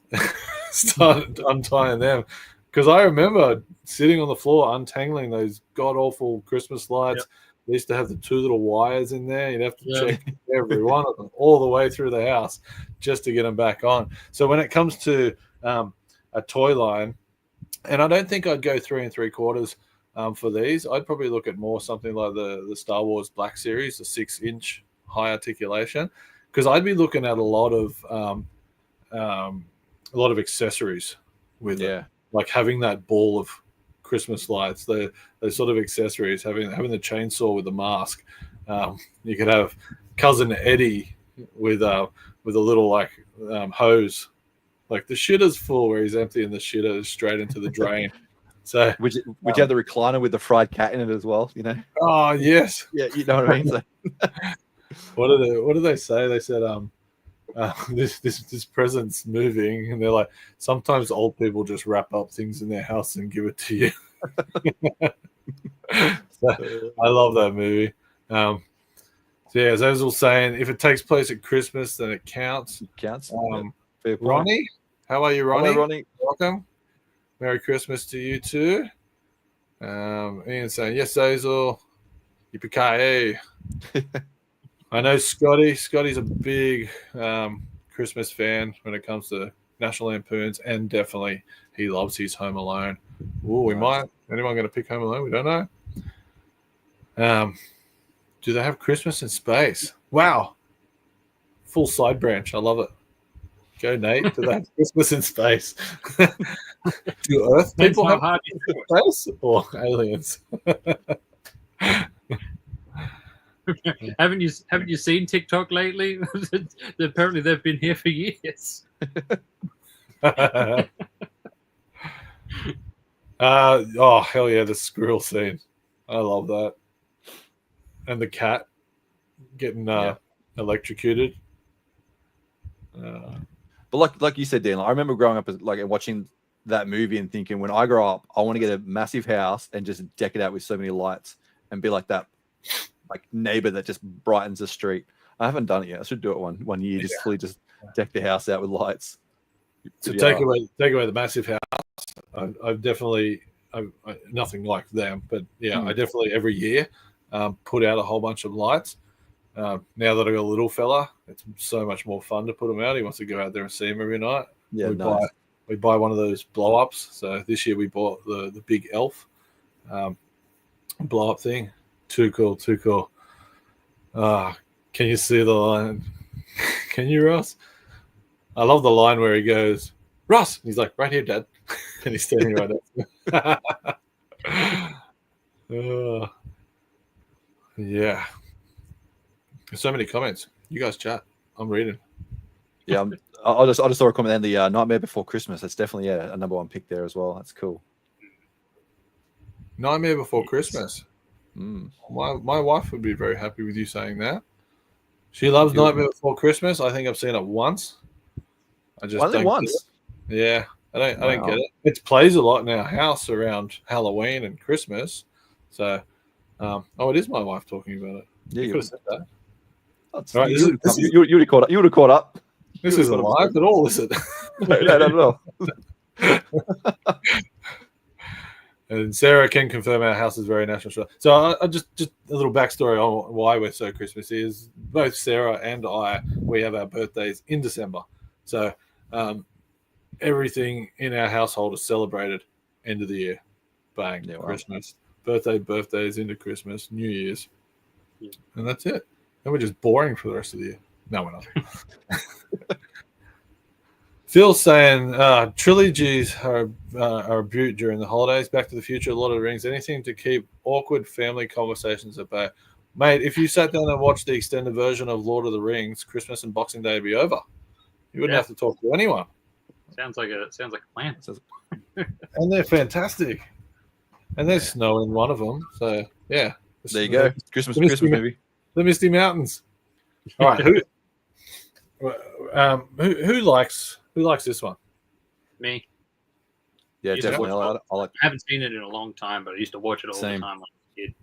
started untying them. Because I remember sitting on the floor untangling those god awful Christmas lights. They used to have the two little wires in there. You'd have to check every one of them all the way through the house just to get them back on. So when it comes to a toy line, and I don't think I'd go 3 3/4 for these. I'd probably look at more something like the Star Wars Black Series, the 6-inch high articulation, because I'd be looking at a lot of accessories with it, like having that ball of Christmas lights, those sort of accessories, having the chainsaw with the mask. You could have cousin Eddie with a little like hose, like the shitter's full where he's emptying the shitter straight into the drain. So would you have the recliner with the fried cat in it as well? You know? Oh yes, yeah, you know what I mean. So. What do they say? They said this present's moving, and they're like, sometimes old people just wrap up things in their house and give it to you. So, I love that movie. So as I was saying, if it takes place at Christmas, then it counts. Ronnie, how are you, Ronnie? Hello, Ronnie. Welcome. Merry Christmas to you too. Ian saying, yes, Hazel. Yippee-ki-yay. I know Scotty's a big Christmas fan when it comes to National Lampoons, and definitely he loves his Home Alone. Oh, we might. Anyone going to pick Home Alone? We don't know. Do they have Christmas in space? Wow. Full side branch. I love it. Go, Nate. Do they have Christmas in space? Do Earth people have Christmas in space or aliens? Haven't you seen TikTok lately? Apparently, they've been here for years. Oh hell yeah, the squirrel scene. I love that. And the cat getting electrocuted. But like you said, Dan, I remember growing up and watching that movie and thinking, when I grow up, I want to get a massive house and just deck it out with so many lights and be like that, like neighbor that just brightens the street. I haven't done it yet. I should do it one year, just fully just deck the house out with lights. To take away the massive house, I've definitely nothing like them, but I definitely every year put out a whole bunch of lights. Now that I got a little fella, it's so much more fun to put him out. He wants to go out there and see him every night. Yeah, we buy one of those blow ups. So this year we bought the big elf blow up thing. Too cool. Can you see the line? Can you, Ross? I love the line where he goes, Ross. He's like, right here, Dad. And he's standing right next to me. Yeah. There's so many comments. You guys chat. I'm reading. Yeah, I just saw a comment then. The Nightmare Before Christmas. That's definitely a number one pick there as well. That's cool. Nightmare Before Christmas. Mm. My wife would be very happy with you saying that. She loves Nightmare Before Christmas. I think I've seen it once. I just don't once. Yeah, I don't get it. It plays a lot in our house around Halloween and Christmas. So, it is my wife talking about it. Yeah, you could have said that. Right, you would have caught up. You would have caught up. This isn't live at all, is it? No, not at all. And Sarah can confirm our house is very national. So I just a little backstory on why we're so Christmassy is both Sarah and we have our birthdays in December. So everything in our household is celebrated end of the year. Bang, Christmas. Birthdays into Christmas, New Year's. Yeah. And that's it. And we're just boring for the rest of the year. No, we're not. Phil's saying trilogies are a beaut during the holidays. Back to the Future, Lord of the Rings, anything to keep awkward family conversations at bay. Mate, if you sat down and watched the extended version of Lord of the Rings, Christmas and Boxing Day would be over. You wouldn't have to talk to anyone. Sounds like a plan. And they're fantastic. And there's snow in one of them. So, yeah. There you go. Christmas movie. The Misty Mountains. All right. Who likes this one? Me. Yeah, definitely. I haven't seen it in a long time, but I used to watch it all the time when I was a kid.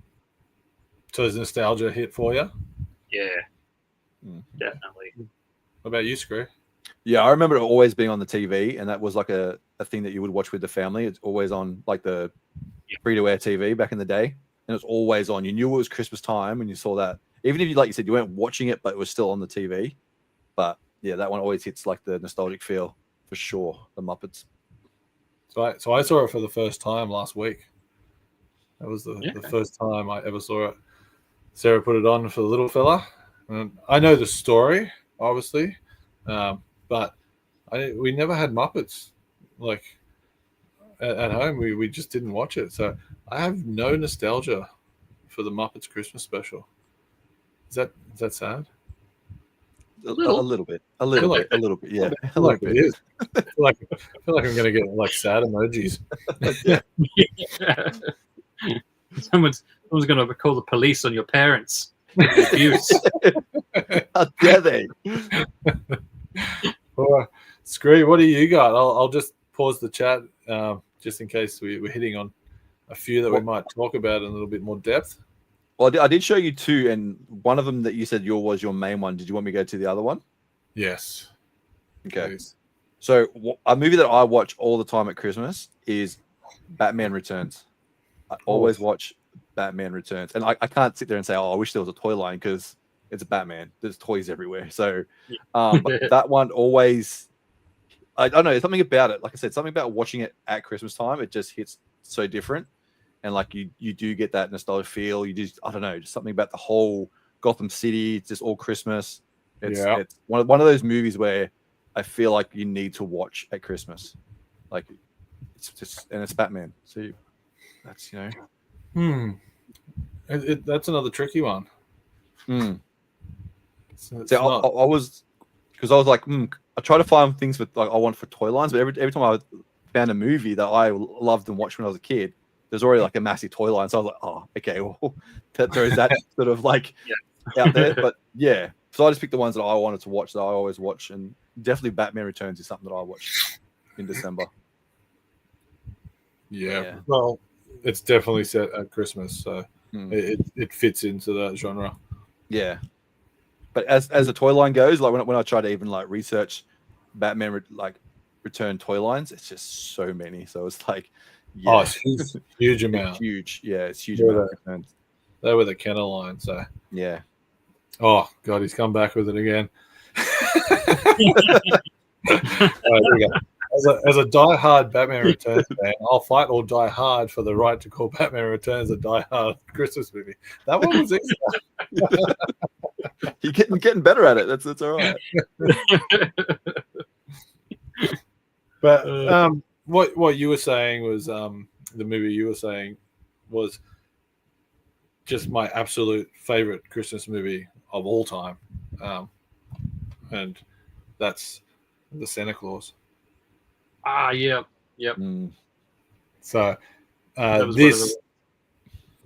So is nostalgia hit for you? Yeah, definitely. What about you, Skree? Yeah, I remember it always being on the TV, and that was like a thing that you would watch with the family. It's always on like the free-to-air TV back in the day, and it's always on. You knew it was Christmas time when you saw that. Even if you, like you said, you weren't watching it, but it was still on the TV. But yeah, that one always hits like the nostalgic feel for sure. The Muppets. So I saw it for the first time last week. That was the first time I ever saw it. Sarah put it on for the little fella. And I know the story, obviously, but we never had Muppets like at home. We just didn't watch it. So I have no nostalgia for the Muppets Christmas special. Is that sad? A little bit. Yeah, a little bit. A little bit. It is. I feel like I'm gonna get like sad emojis. Someone's gonna call the police on your parents. Abuse. How dare they? Skree, what do you got? I'll just pause the chat just in case we're hitting on a few that we might talk about in a little bit more depth. Well, I did show you two, and one of them that you said was your main one. Did you want me to go to the other one? Yes. Okay. Please. So a movie that I watch all the time at Christmas is Batman Returns. I always watch Batman Returns. And I can't sit there and say, I wish there was a toy line because it's Batman. There's toys everywhere. So but that one always, I don't know, something about it. Like I said, something about watching it at Christmas time. It just hits so different. And like you do get that nostalgic feel. You just, I don't know, just something about the whole Gotham City. It's just all Christmas. It's one of those movies where I feel like you need to watch at Christmas. Like it's just, and it's Batman. So that's, that's another tricky one Mm. It's See, I not. was because I was like, I try to find things for like I want for toy lines, but every time I found a movie that I loved and watched when I was a kid, there's already like a massive toy line. So I was like, oh, okay, well, there is that sort of like out there. But yeah, so I just picked the ones that I wanted to watch that I always watch, and definitely Batman Returns is something that I watched in December. Yeah. Well, it's definitely set at Christmas, so Mm. it fits into that genre. Yeah. But as a toy line goes, like when I try to even like research Batman return toy lines, it's just so many. So it's like, Oh, it's huge amount. Huge. Yeah, it's huge amount of returns. They were the Kenner line, so yeah. Oh God, he's come back with it again. As a die-hard Batman Returns fan, I'll fight or die hard for the right to call Batman Returns a die-hard Christmas movie. That one was easy. You're getting better at it. That's all right. But what you were saying was the movie you were saying was just my absolute favorite Christmas movie of all time, and that's the Santa Claus. Yep. Mm. So That was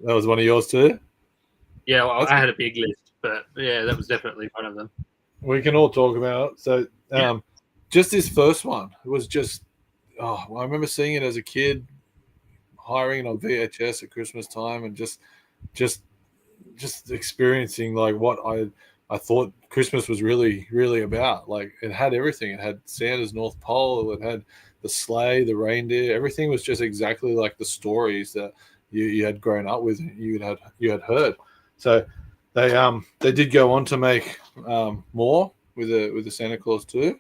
that was one of yours too. Yeah, well, I had a big list, but yeah, that was definitely one of them. We can all talk about it. So, just this first one, it was just, I remember seeing it as a kid, hiring it on VHS at Christmas time, and just experiencing like what I thought Christmas was really, really about. Like it had everything. It had Santa's North Pole. It had the sleigh, the reindeer. Everything was just exactly like the stories that you had grown up with. You had heard. So they did go on to make more with the Santa Claus too.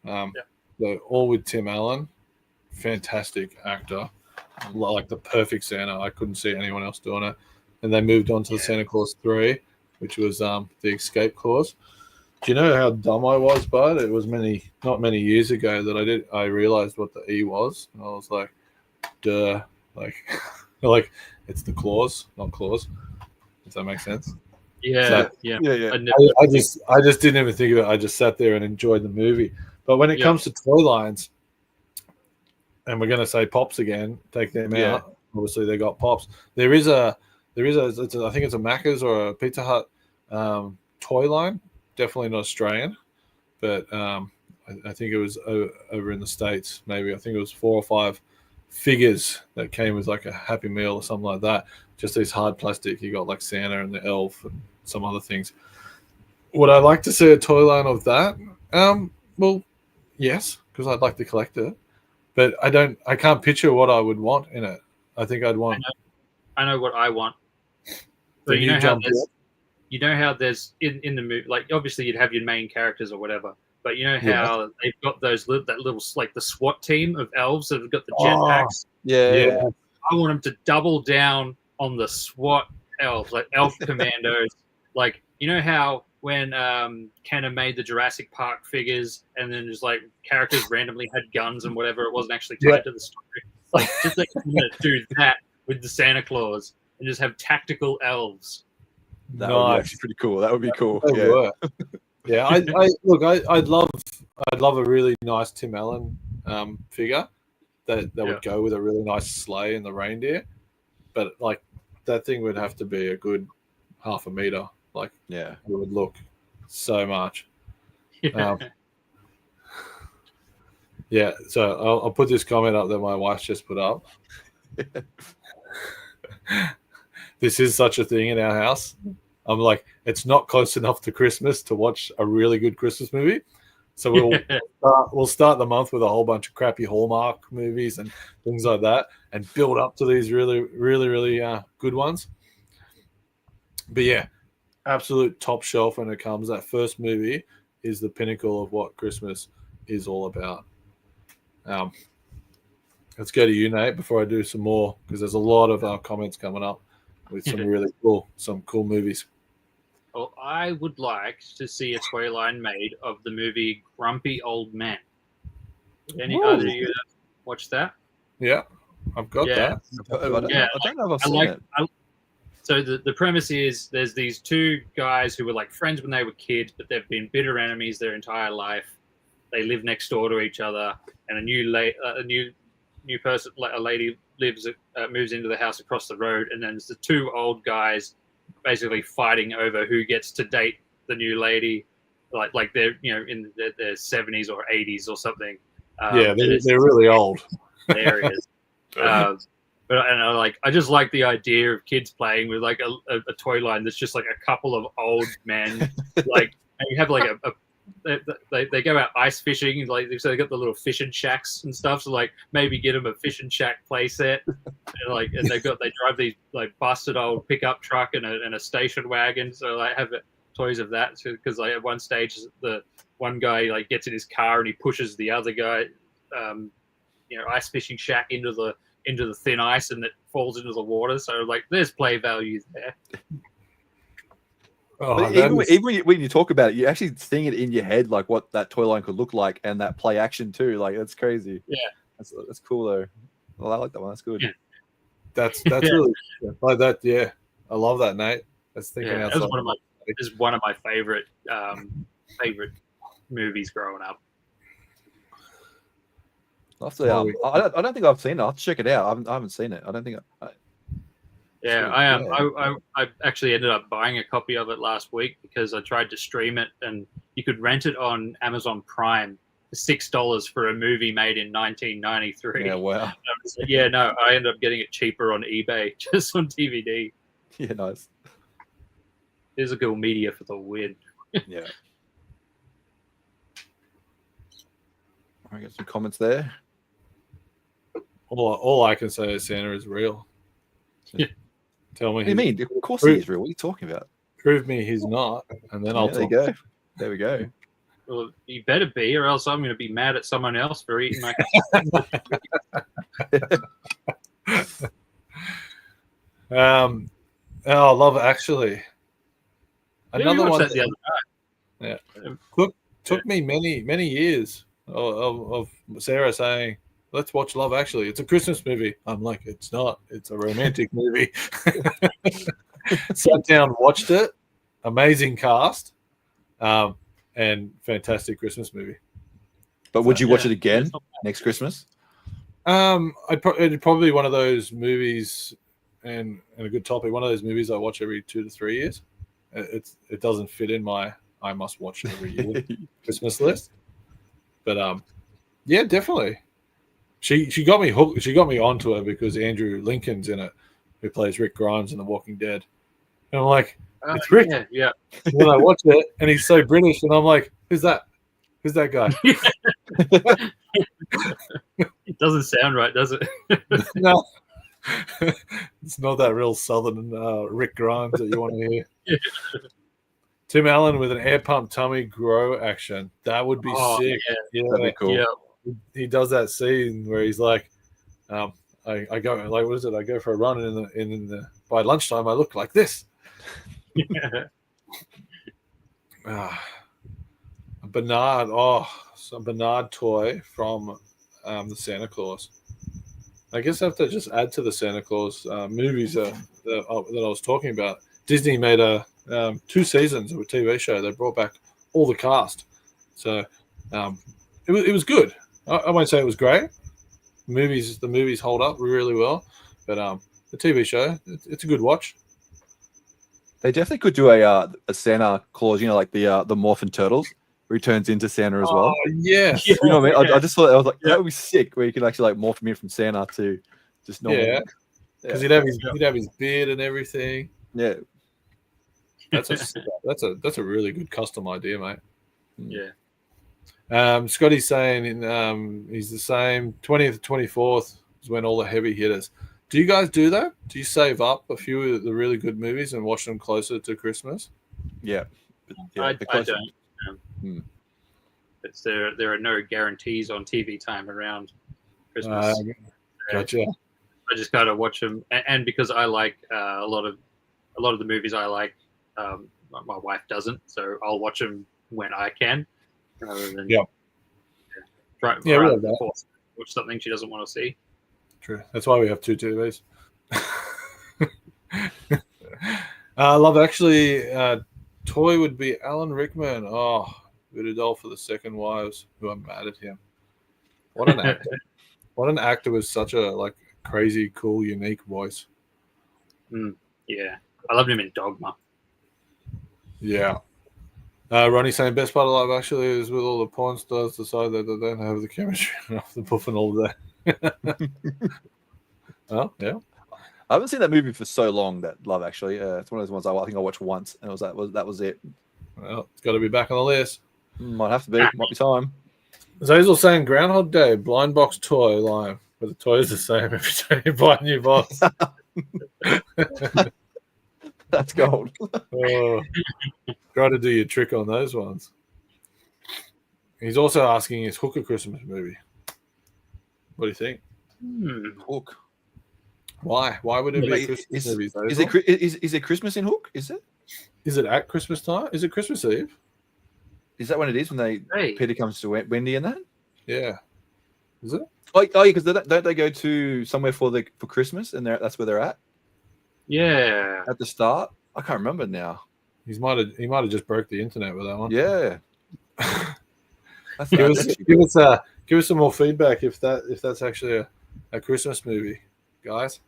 So all with Tim Allen, fantastic actor, like the perfect Santa. I couldn't see anyone else doing it. And they moved on to the Santa Claus 3, which was the Escape Clause. Do you know how dumb I was, bud? It was not many years ago that I realized what the E was. And I was like, duh. Like, like it's the clause, not clause. Does that make sense? Yeah. I just didn't even think of it. I just sat there and enjoyed the movie. But when it comes to toy lines, and we're going to say pops again, take them out. Obviously, they got pops. There is a I think it's a Macca's or a Pizza Hut toy line. Definitely not Australian, but I think it was over in the States. Maybe I think it was 4 or 5 figures that came with like a Happy Meal or something like that. Just these hard plastic. You got like Santa and the elf and some other things. Would I like to see a toy line of that? Well, yes, because I'd like to collect it. But I can't picture what I would want in it. I think I'd want. I know what I want. So you know how there's in the movie, like obviously you'd have your main characters or whatever, but you know how they've got that little like the SWAT team of elves that have got the jetpacks. Yeah. I want them to double down on the SWAT elves, like elf commandos. Like you know how when Kenner made the Jurassic Park figures, and then just like characters randomly had guns and whatever, it wasn't actually tied to the story. Like just like do that with the Santa Claus and just have tactical elves. That would be actually pretty cool. That would be cool. Yeah. I'd love a really nice Tim Allen figure that would go with a really nice sleigh and the reindeer, but like that thing would have to be a good half a meter. Like it would look so much. So I'll put this comment up that my wife just put up. This is such a thing in our house. I'm like, it's not close enough to Christmas to watch a really good Christmas movie. So we'll start the month with a whole bunch of crappy Hallmark movies and things like that, and build up to these really, really, really good ones. But yeah, absolute top shelf when it comes. That first movie is the pinnacle of what Christmas is all about. Let's go to you, Nate, before I do some more, because there's a lot of comments coming up with some really cool movies. Well, I would like to see a toy line made of the movie Grumpy Old Men. Any other of you watch that? Yeah, I've got that. I don't know if I've seen it. So the premise is there's these two guys who were like friends when they were kids, but they've been bitter enemies their entire life. They live next door to each other, and a new person, like a lady, moves into the house across the road, and then there's the two old guys basically fighting over who gets to date the new lady, like they're in their 70s or 80s or something. Yeah, they're really old. Areas. But I just like the idea of kids playing with like a toy line that's just like a couple of old men, like, and you have like they go out ice fishing, like so they got the little fishing shacks and stuff. So like maybe get them a fishing shack play set, and they drive these like busted old pickup truck and a station wagon. So like have toys of that, because like at one stage the one guy like gets in his car and he pushes the other guy, ice fishing shack into the thin ice, and it falls into the water. So like there's play value there. Even when you talk about it, you're actually seeing it in your head, like what that toy line could look like, and that play action too. Like that's crazy. Yeah, that's cool though. Well, I like that one. That's good. Yeah. That's really like that. Yeah, I love that, Nate. That's thinking outside. This is one of my favorite movies growing up. I don't think I've seen it. I'll have to check it out. I haven't seen it. I don't think I actually ended up buying a copy of it last week because I tried to stream it, and you could rent it on Amazon Prime for $6 for a movie made in 1993. Yeah, wow. I ended up getting it cheaper on eBay just on DVD. Yeah, nice. Physical media for the win. Yeah. I got some comments there. All I can say is Santa is real. Yeah. Tell me. What do you mean? Of course he's real. What are you talking about? Prove me he's not, and then I'll there you go. There we go. Well, you better be, or else I'm going to be mad at someone else for eating my. Love Actually. Another one. That the other night. Yeah. Took me many years of Sarah saying, let's watch Love Actually. It's a Christmas movie. I'm like, it's not. It's a romantic movie. Sat down, watched it. Amazing cast, and fantastic Christmas movie. But would you watch it again next Christmas? It'd probably be one of those movies, and a good topic. One of those movies I watch every 2 to 3 years. It doesn't fit in my I must watch it every year Christmas list. But yeah, definitely. She got me hooked. She got me onto her because Andrew Lincoln's in it, who plays Rick Grimes in The Walking Dead. And I'm like, it's Rick. Yeah. And then I watch it, and he's so British, and I'm like, who's that? Who's that guy? It doesn't sound right, does it? No. It's not that real southern Rick Grimes that you want to hear. Yeah. Tim Allen with an air pump tummy grow action. That would be sick. Yeah, that'd be cool. Yeah. He does that scene where he's like, I go like, what is it? I go for a run, and in the by lunchtime I look like this. Yeah. A Bernard toy from the Santa Claus. I guess I have to just add to the Santa Claus movies that I was talking about. Disney made 2 seasons of a TV show. They brought back all the cast, so it was good. I won't say it was great. The movies hold up really well, but the TV show it's a good watch. They definitely could do a Santa Claus, like the Morphin Turtles, where he turns into Santa as well. Oh yes, you know what I mean. I just thought I was like, that would be sick, where you could actually like morph him in from Santa to just normal. Yeah, because he'd have his beard and everything. Yeah, that's a really good custom idea, mate. Yeah. Scotty's saying he's the same. 20th, 24th is when all the heavy hitters. Do you guys do that? Do you save up a few of the really good movies and watch them closer to Christmas? Yeah. I don't. There are no guarantees on TV time around Christmas. Gotcha. I just gotta watch them, and because I like a lot of the movies I like, my wife doesn't, so I'll watch them when I can, rather than watch something she doesn't want to see. True. That's why we have 2 TVs. Love Actually. Toy would be Alan Rickman. Oh, Voodoo Doll for the Second Wives, who are mad at him. What an actor! What an actor with such a like crazy, cool, unique voice. Yeah, I loved him in Dogma. Yeah. Ronnie saying best part of Love Actually is with all the porn stars decide that they don't have the chemistry enough to puff and all that. Oh, yeah. I haven't seen that movie for so long. That Love Actually, it's one of those ones I think I watched once, and that was it. Well, it's got to be back on the list. Might have to be. Might be time. Zazel saying Groundhog Day, blind box toy line, but the toy is the same every time you buy a new box. That's gold. Oh, try to do your trick on those ones. He's also asking, is Hook a Christmas movie? What do you think? Hook. Why? Why would it be a Christmas movie? Is it Christmas in Hook? Is it? Is it at Christmas time? Is it Christmas Eve? Is that when it is when Peter comes to Wendy and that? Yeah. Is it? Oh yeah, because don't they go to somewhere for Christmas and that's where they're at? Yeah. At the start, I can't remember now. He might have just broke the internet with that one. Yeah. Give us some more feedback if that's actually a Christmas movie, guys.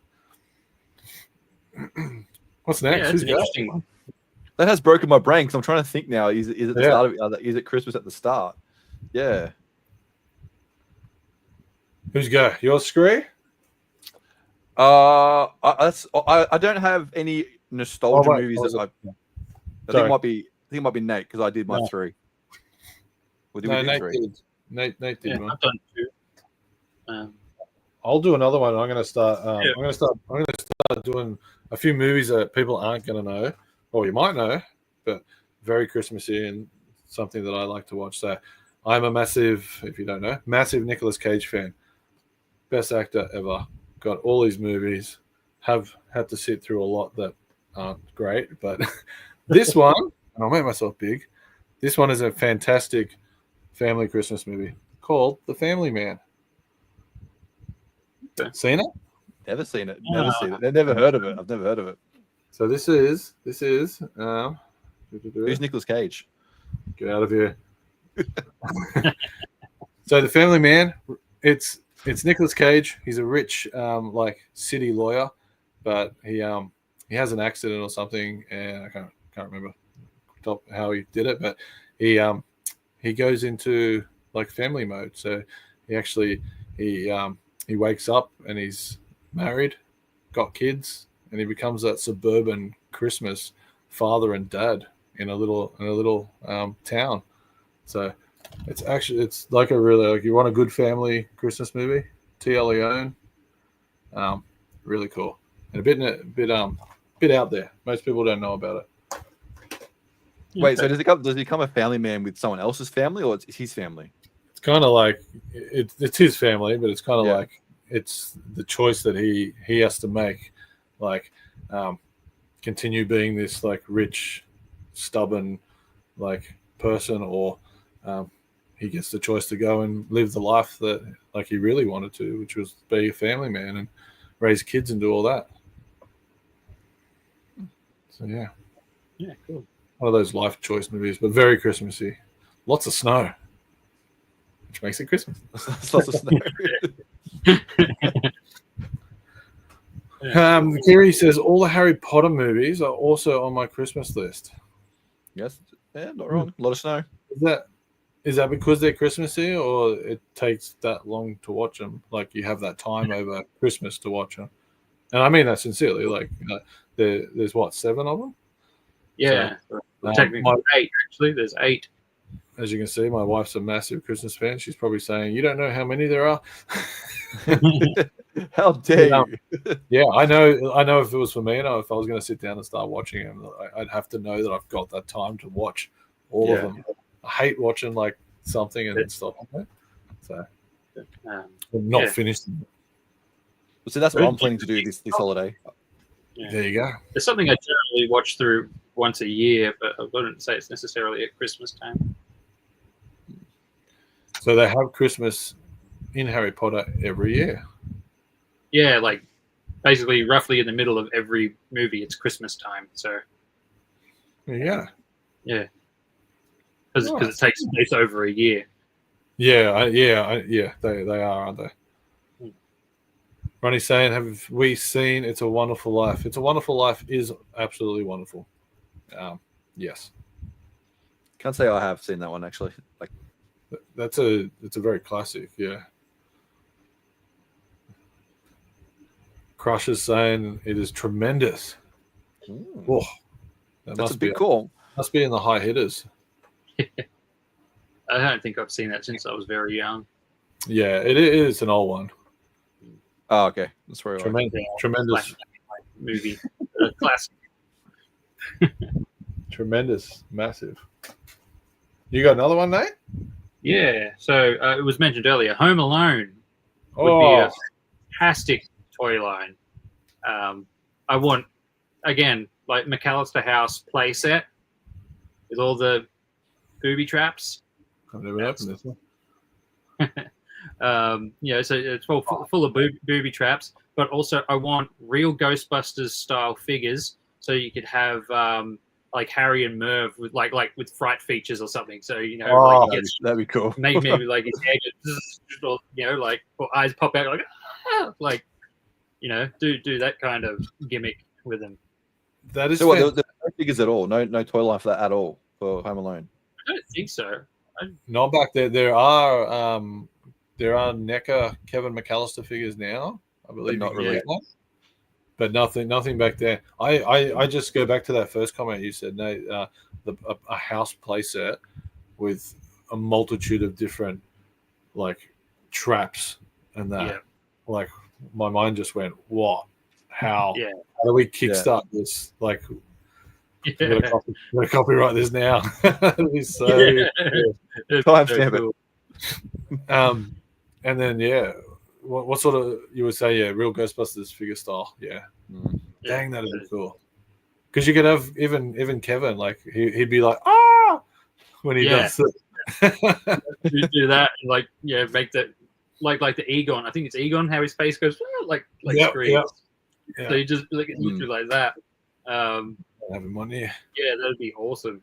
What's next? Yeah, that's an interesting one. That has broken my brain because I'm trying to think now. Is it the start of it? Is it Christmas at the start? Yeah. Who's go? Yours, Skree? I don't have any nostalgia movies that I think it might be Nate because I did my three. Nate did. Nate did one. I've done two. I'll do another one. I'm going to start. I'm going to start doing a few movies that people aren't going to know, or you might know, but very Christmassy and something that I like to watch. So, I'm a massive, if you don't know, massive Nicolas Cage fan. Best actor ever. Got all these movies. Have had to sit through a lot that aren't great, but this one, and I'll make myself big. This one is a fantastic family Christmas movie called The Family Man. Seen it? Never seen it. Never seen it. I've never heard of it. So this is. Who's Nicolas Cage? Get out of here. So The Family Man, it's Nicolas Cage. He's a rich city lawyer, but he has an accident or something, and I can't remember how he did it, but he goes into like family mode. So he wakes up and he's married, got kids, and he becomes that suburban Christmas father and dad in a little town. So it's like a really you want a good family Christmas movie. T.L. Leone, really cool and a bit out there. Most people don't know about it. Wait, so does he become a family man with someone else's family, or it's his family? It's kind of like it's his family, but it's kind of like it's the choice that he has to make, like continue being this like rich, stubborn like person, or he gets the choice to go and live the life that like he really wanted to, which was be a family man and raise kids and do all that. So yeah, cool. One of those life choice movies, but very Christmassy. Lots of snow, which makes it Christmas. Lots of snow. Kiri says all the Harry Potter movies are also on my Christmas list. Yes, yeah, not wrong. A lot of snow. Is that because they're Christmassy, or it takes that long to watch them? Like you have that time over Christmas to watch them, and I mean that sincerely. Like there's what, 7 of them? Yeah, technically 8. Actually, there's 8. As you can see, my wife's a massive Christmas fan. She's probably saying, "You don't know how many there are." How dare you? Yeah, I know. If it was for me, if I was going to sit down and start watching them, I'd have to know that I've got that time to watch all of them. I hate watching like something and then stopping it. So not finished. So that's what I'm planning to do this holiday. Yeah. There you go. There's something I generally watch through once a year, but I wouldn't say it's necessarily at Christmas time. So they have Christmas in Harry Potter every year. Yeah, like basically roughly in the middle of every movie, it's Christmas time. So Yeah. Yeah, because Nice. it takes place over a year. Yeah, they are, aren't they? Hmm. Ronnie's saying, have we seen It's a Wonderful Life? It's a Wonderful Life is absolutely wonderful. Yes. Can't say I have seen that one actually. Like, It's a very classic, yeah. Crush is saying it is tremendous. Oh, that's a big call. Must be in the high hitters. I don't think I've seen that since I was very young. Yeah, it is an old one. Oh, okay. That's very Tremendous movie. Classic. Tremendous, massive. You got another one, Nate? Yeah. So it was mentioned earlier. Home Alone would be Oh, a fantastic toy line. I want, again, like McAllister House playset with all the booby traps. I've never opened this one. So it's full of booby traps, but also I want real Ghostbusters style figures, so you could have like Harry and Merv with like with fright features or something. So like he gets, that'd be cool. maybe like his head, or, like eyes pop out like do that kind of gimmick with him. That is so. There no figures at all. No toy line for that at all for Home Alone. I don't think so. Not back there. There are NECA Kevin McAllister figures now, I believe. But not really. But nothing back there. I just go back to that first comment you said, Nate. A house playset with a multitude of different like traps and that. Yeah. Like my mind just went, what? How? Yeah. How do we kickstart this? Like, we're gonna copyright this now. It'll be so timestamp cool. And then what sort of you would say? Yeah, real Ghostbusters figure style. Yeah, dang, that'd be cool. Because you could have even Kevin, like he'd be like when he does it. You do that, and make that like the Egon. I think it's Egon. How his face goes like Skree. Yep. So you just literally like that. Have him on here. Yeah, that'd be awesome.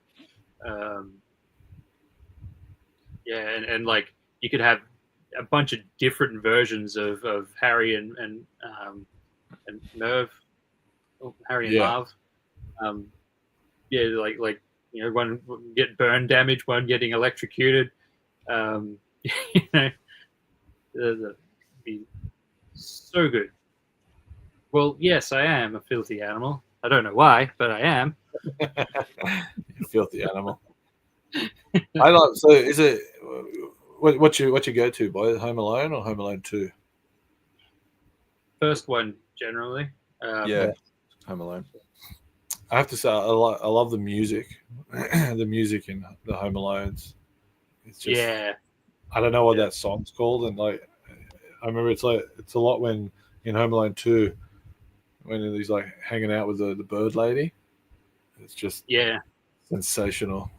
And like you could have a bunch of different versions of Harry and Merv, Harry and Marv. One get burn damage, one getting electrocuted. That'd be so good. Well, yes, I am a filthy animal. I don't know why, but I am. You filthy animal. I like. So, is it what you go to, boy? Home Alone or Home Alone 2? First one generally. Home Alone. I have to say, I love the music. The music in the Home Alones. It's just I don't know what that song's called, and like I remember it's a lot when in Home Alone 2 when he's like hanging out with the bird lady. It's just sensational.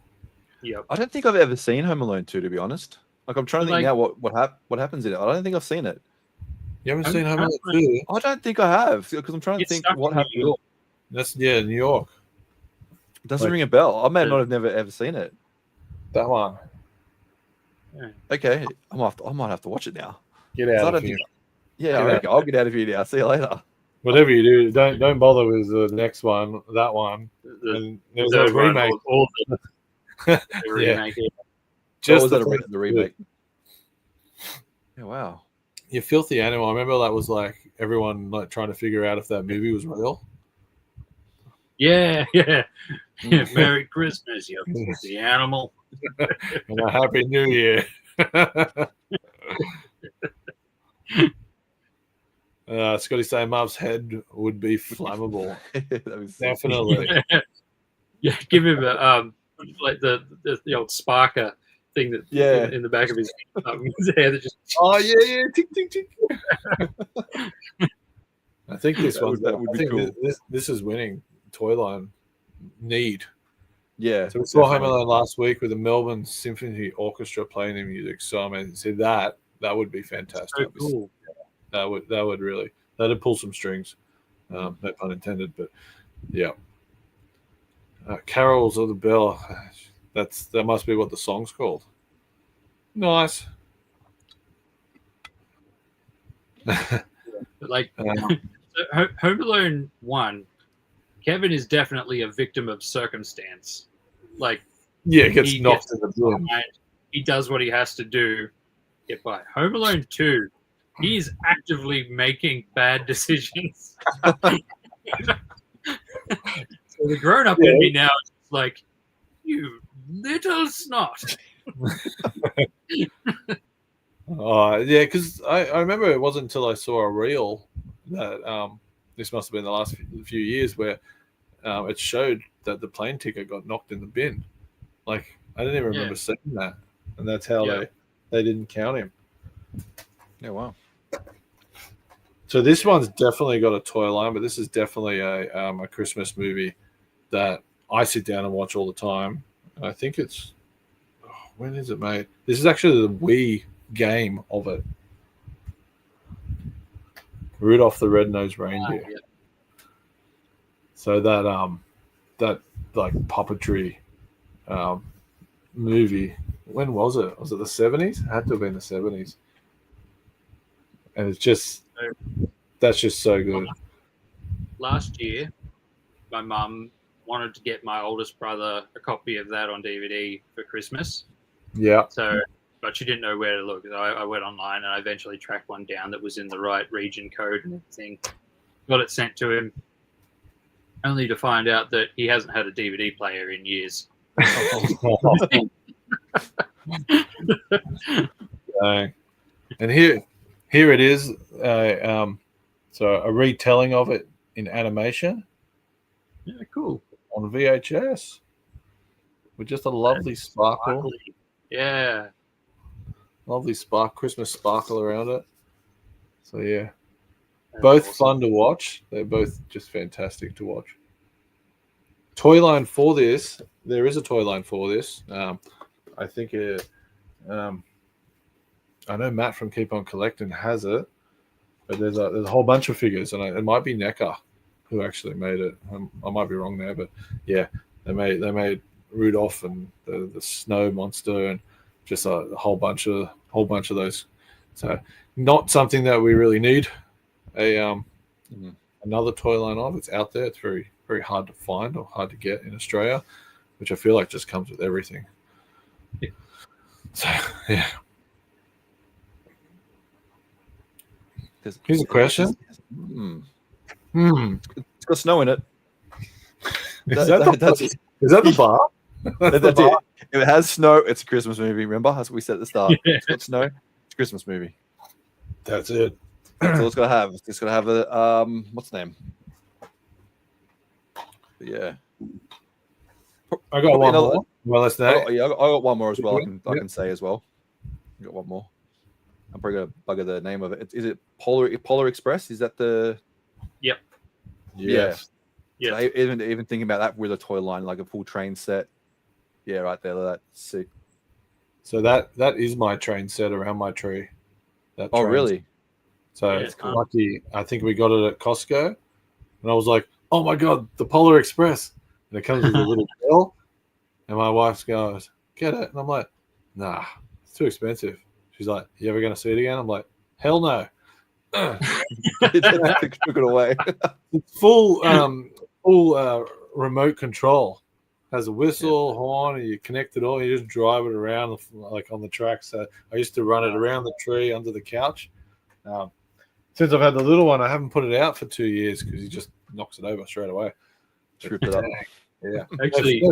Yep. I don't think I've ever seen Home Alone 2, to be honest. Like I'm trying to think now what happens in it. I don't think I've seen it. You haven't seen Home Alone 2? I don't think I have, because I'm trying to think what happened. New York. That's New York. It doesn't ring a bell. I may not have never ever seen it. That one. Okay, I might have to watch it now. Get out of here. I'll get out of here now. See you later. Whatever you do, don't bother with the next one. That one. And there's a remake. Remake. Just the remake. Yeah, wow. You filthy animal. I remember that was like everyone like trying to figure out if that movie was real. Yeah. Merry Christmas, you filthy animal. And a Happy New Year. Scotty saying Marv's head would be flammable. Definitely. Yeah, give him a like the old sparker thing that in the back of his hair that just tick tick tick. I think this one would be cool. This is winning toy line need. Yeah. So we saw Home Alone last week with the Melbourne Symphony Orchestra playing the music. So I mean, see that would be fantastic. So cool. That would really that'd pull some strings. No pun intended, but yeah. Carols of the Bell. That must be what the song's called. Nice. But like Um, Home Alone 1, Kevin is definitely a victim of circumstance. Like yeah, it gets he knocked gets in the bin. he does what he has to do. Get by. Home Alone 2, he's actively making bad decisions. So the grown up in me now is like, you little snot. Oh, yeah, because I remember it wasn't until I saw a reel that this must have been the last few years where it showed that the plane ticket got knocked in the bin. Like I didn't even remember seeing that, and that's how they didn't count him. Yeah, wow. So this one's definitely got a toy line, but this is definitely a Christmas movie that I sit down and watch all the time. And I think it's when is it made? This is actually the Wii game of it. Rudolph the Red-Nosed Reindeer. So that like puppetry movie. When was it? Was it the 70s? It had to have been the 70s. And it's just that's just so good. Last year, my mum wanted to get my oldest brother a copy of that on DVD for Christmas. Yeah. So, but she didn't know where to look. So I went online and I eventually tracked one down that was in the right region code and everything. Got it sent to him, only to find out that he hasn't had a DVD player in years. And here it is. So a retelling of it in animation. Yeah, cool. On VHS with just a lovely sparkle. Yeah. Lovely Christmas sparkle around it. So yeah. That's Both awesome. fun to watch. They're both just fantastic to watch. Toy line for this. There is a toy line for this. I think I know Matt from Keep On Collecting has it, but there's a whole bunch of figures, and it might be NECA who actually made it. I might be wrong there, but yeah, they made Rudolph and the snow monster and just a whole bunch of those. So not something that we really need another toy line of. It's out there. It's very very hard to find or hard to get in Australia, which I feel like just comes with everything. Yeah. So yeah. Here's a question. It's got snow in it. Is that the bar? That's it. If it has snow, it's a Christmas movie. Remember? That's what we said at the start. Yeah. It's got snow, it's a Christmas movie. That's it. That's all it's got to have. It's got to have a what's the name? But yeah. I got one more. Well, that's that. I got one more as well. I can say as well. I got one more. I'm probably gonna bugger the name of it. Is it Polar Express? Is that the? Yep. Yes. Yeah. So even thinking about that with a toy line, like a full train set. Yeah, right there. That's sick. So that is my train set around my tree. Oh, really? So it's lucky. I think we got it at Costco, and I was like, "Oh my god, the Polar Express!" And it comes with a little bell. And my wife goes, "Get it," and I'm like, "Nah, it's too expensive." She's like, "You ever going to see it again?" I'm like, "Hell no." Took it away. It's full remote control. Has a whistle, horn, and you connect it all. You just drive it around like on the track. So I used to run it around the tree under the couch. Since I've had the little one, I haven't put it out for 2 years because he just knocks it over straight away. Trip it up. Yeah, Actually,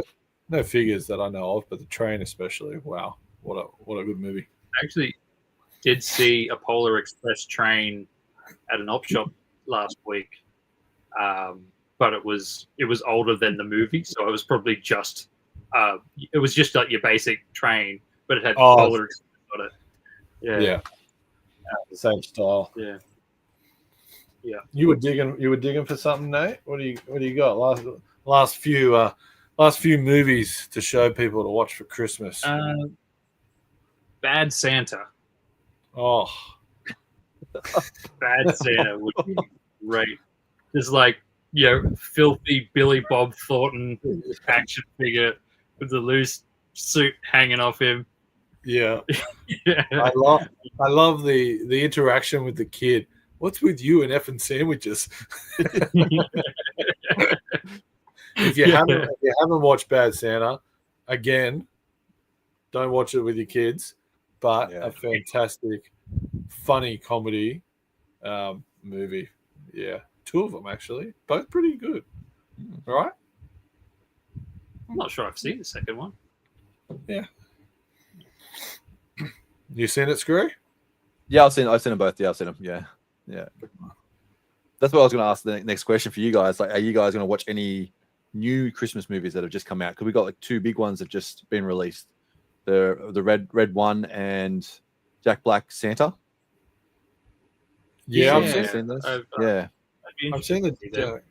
no figures that I know of, but the train especially. Wow, what a good movie. actually did see a Polar Express train at an op shop last week, but it was older than the movie, so it was probably just like your basic train, but it had Polar Express on it. Yeah, the same style. Yeah. You were digging for something, Nate. What do you got? Last few movies to show people to watch for Christmas. Bad Santa. Oh, Bad Santa would be great. Just like filthy Billy Bob Thornton action figure with the loose suit hanging off him. Yeah. Yeah. I love the interaction with the kid. What's with you and effing sandwiches? If you haven't watched Bad Santa, again, don't watch it with your kids. But a fantastic, funny comedy movie. Yeah, 2 of them actually, both pretty good. All right. I'm not sure I've seen the second one. Yeah. You seen it, Skree? Yeah, I've seen them both. Yeah, I've seen them. Yeah. That's what I was going to ask. The next question for you guys: like, are you guys going to watch any new Christmas movies that have just come out? Because we got like 2 big ones that have just been released: the red one and Jack Black Santa. Yeah, I've seen those. I've seen the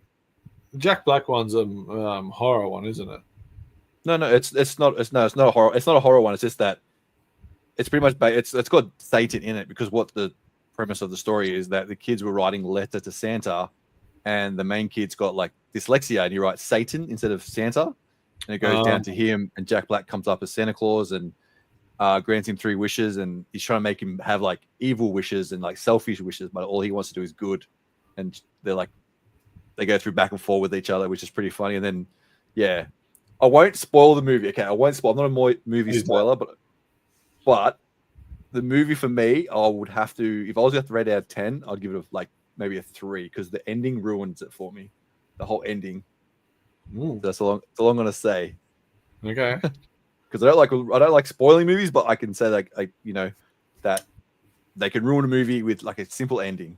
Jack Black one's a horror one, isn't it? No, it's not a horror. It's not a horror one. It's just that it's pretty much it's got Satan in it, because what the premise of the story is that the kids were writing letter to Santa, and the main kid's got like dyslexia, and he writes Satan instead of Santa, and it goes down to him, and Jack Black comes up as Santa Claus and grants him 3 wishes, and he's trying to make him have like evil wishes and like selfish wishes, but all he wants to do is good. And they go through back and forth with each other, which is pretty funny. And then I won't spoil the movie. Okay, I won't spoil. I'm not a movie spoiler, but the movie for me, I would have to, if I was going to rate it out of 10, I'd give it maybe a 3, because the ending ruins it for me. The whole ending. That's all I'm going to say. Okay. Because I don't like spoiling movies, but I can say that they can ruin a movie with like a simple ending.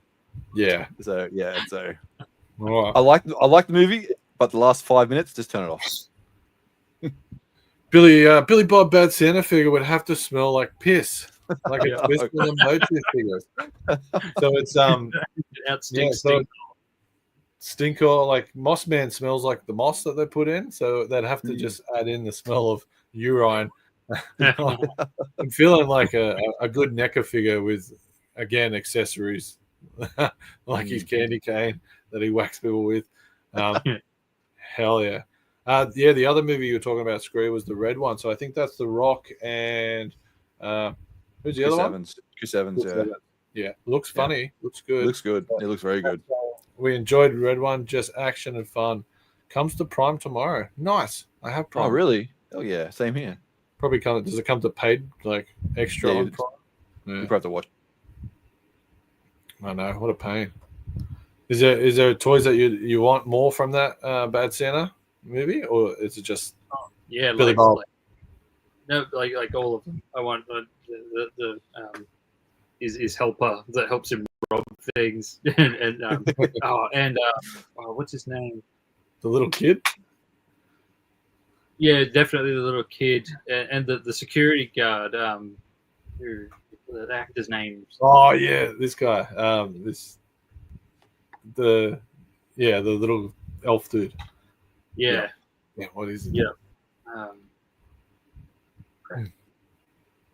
Yeah. So Right. I like the movie, but the last 5 minutes, just turn it off. Billy Bob Bad Santa figure would have to smell like piss, like a twist with a motif figure. So it's stinker, like Moss Man smells like the moss that they put in, so they'd have to just add in the smell of urine. I'm feeling like a good NECA figure with, again, accessories like his candy cane that he whacks people with. Hell yeah. The other movie you were talking about, Skree, was the red one. So I think that's The Rock and who's the other one? Chris Evans, yeah. Yeah, looks funny. Looks good. Looks good. It looks very good. We enjoyed red one, just action and fun. Comes to Prime tomorrow. Nice. I have Prime. Oh, really? Oh, yeah. Same here. Probably does it come to paid, like extra on Prime? Yeah. You probably have to watch. I know. What a pain. Is there toys that you want more from that Bad Santa movie, or is it just Billy Bob? No, like all of them. I want his helper that helps him rob things, and what's his name? The little kid. Yeah, definitely the little kid, and the security guard. Who the actor's name? Oh yeah, this guy. The little elf dude. Yeah. What is it? Yeah.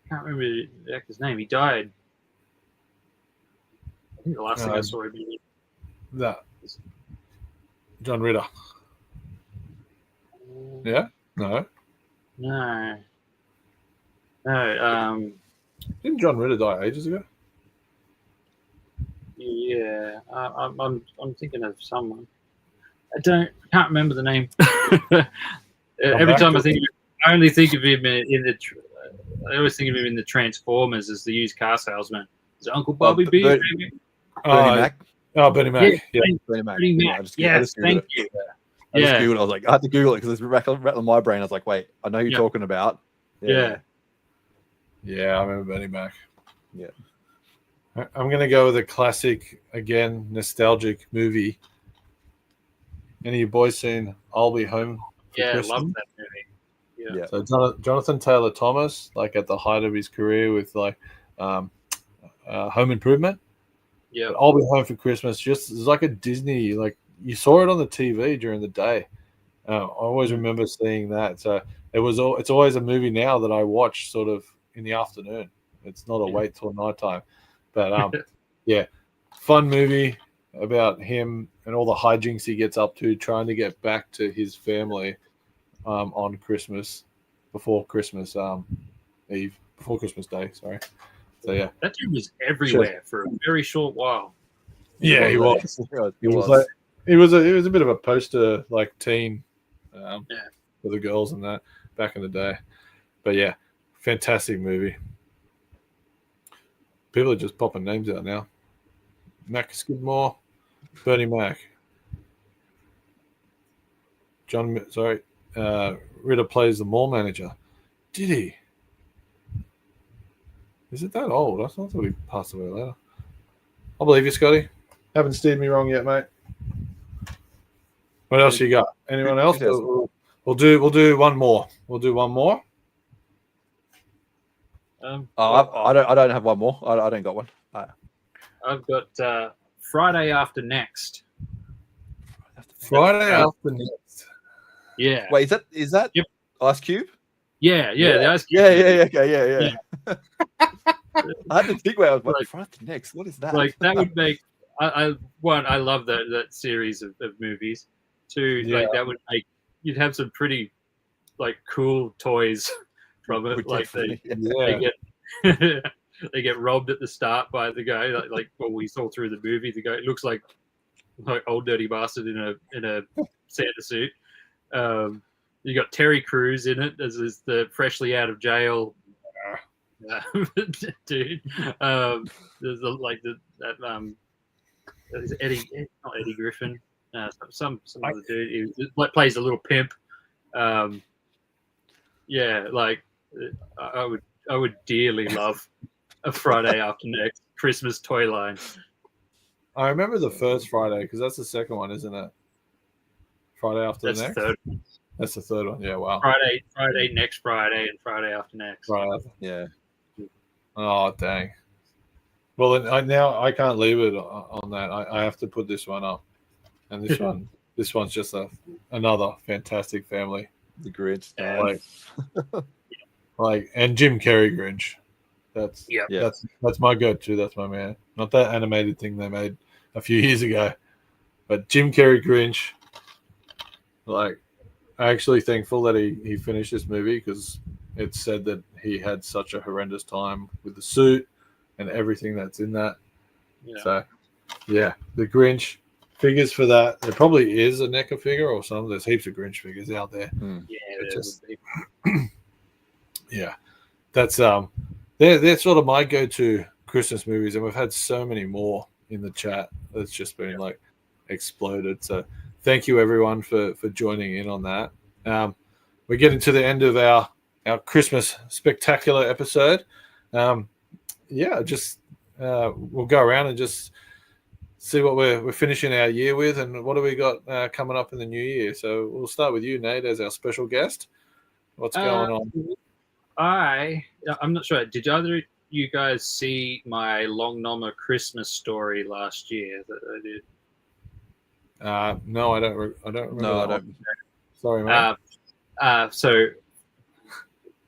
Can't remember the actor's name. He died. I think the last thing I saw him in. That John Ritter. Yeah. No. Didn't John Ritter die ages ago? Yeah, I'm thinking of someone. Can't remember the name. Every time I think of him, I only think of him I always think of him in the Transformers as the used car salesman. Is it Uncle Bobby B? Bernie Mac. Oh, Bernie Mac. Yeah. Bernie Mac. Yes, thank you. I just Googled. I was like, I had to Google it because it's rattling my brain. I was like, wait, I know who you're talking about. Yeah, I remember Bernie Mac. Yeah. I'm going to go with a classic, again, nostalgic movie. Any of you boys seen I'll Be Home for Christmas? I love that movie. Yeah. So Jonathan Taylor Thomas, like at the height of his career with like Home Improvement. Yeah. I'll Be Home for Christmas, just it's like a Disney, like you saw it on the TV during the day. I always remember seeing that. So it's always a movie now that I watch sort of in the afternoon. It's not a wait till nighttime. But fun movie. about him and all the hijinks he gets up to trying to get back to his family on Christmas, before Christmas Eve, before Christmas Day. Sorry. So yeah, That dude was everywhere for a very short while. yeah, he was. He was was. like, he was a bit of a poster like teen Yeah. for the girls and that back in the day. But yeah, fantastic movie. People are just popping names out now. Mac Skidmore, Bernie Mac, Ritter plays the mall manager. Did he? Is it that old? I thought he passed away later. I believe you, Scotty. Haven't steered me wrong yet, mate. What else you got? Anyone else? We'll do one more. We'll do one more. I don't have one more. I don't got one. I've got Friday After Next. Friday After Next. Yeah. Wait, is that Yep. Ice Cube? Yeah. The Ice Cube. Yeah. I had to think where I was like, Friday After Next. What is that? Like that would make I love that series of movies. Two, like that would make you'd have some pretty like cool toys from it. Like they get they get robbed at the start by the guy. Like what we saw through the movie. The guy it looks like old dirty bastard in a Santa suit. You got Terry Crews in it as the freshly out of jail dude. There's there's Eddie, not Eddie Griffin. Some other dude. He plays a little pimp. Yeah, like I would dearly love a Friday After Next Christmas toy line. I remember the first Friday because that's the second one, isn't it? Friday After That's Next. the third. That's the third one. Yeah, wow. Friday, next Friday, and Friday After Next. Right. Yeah. Oh dang. Well, then I can't leave it on that. I have to put this one up, and this one's just another fantastic family. The Grinch. Like and Jim Carrey Grinch. That's Yeah. That's my go-to. That's my man. Not that animated thing they made a few years ago, but Jim Carrey Grinch. Like, I'm actually thankful that he finished this movie because it said that he had such a horrendous time with the suit and everything that's in that. Yeah. So, yeah, the Grinch figures for that. There probably is a NECA figure or something. There's heaps of Grinch figures out there. Yeah, Yeah, that's they're sort of my go-to Christmas movies, and we've had so many more in the chat. It's just been like exploded. So thank you everyone for joining in on that. We're getting to the end of our Christmas spectacular episode. Just we'll go around and just see what we're finishing our year with, and what do we got coming up in the new year. So we'll start with you, Nate, as our special guest. What's going on? I'm not sure. Did either of you guys see my Long Nommer Christmas story last year that I did? No, I don't remember. No, I don't. Sorry, mate. So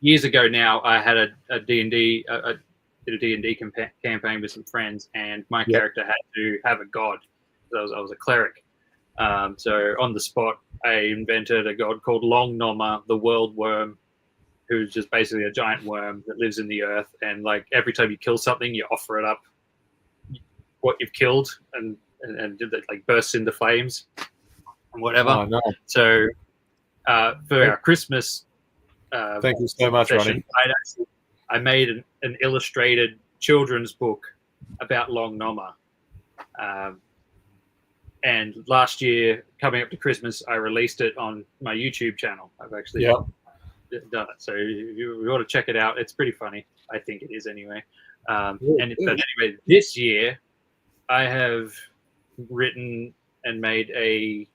years ago now, I had a D&D, did a D&D campaign with some friends, and my character had to have a god. I was a cleric. So on the spot, I invented a god called Long Nommer, the World Worm, who's just basically a giant worm that lives in the earth. And like every time you kill something, you offer it up what you've killed, and it like bursts into flames and whatever. Oh, no. So for our Christmas thank you so much, session, Ronnie. I made an illustrated children's book about Long Nommer. And last year, coming up to Christmas, I released it on my YouTube channel. I've actually done it. So you ought to check it out. It's pretty funny. I think it is anyway. But anyway, this year, I have written and made a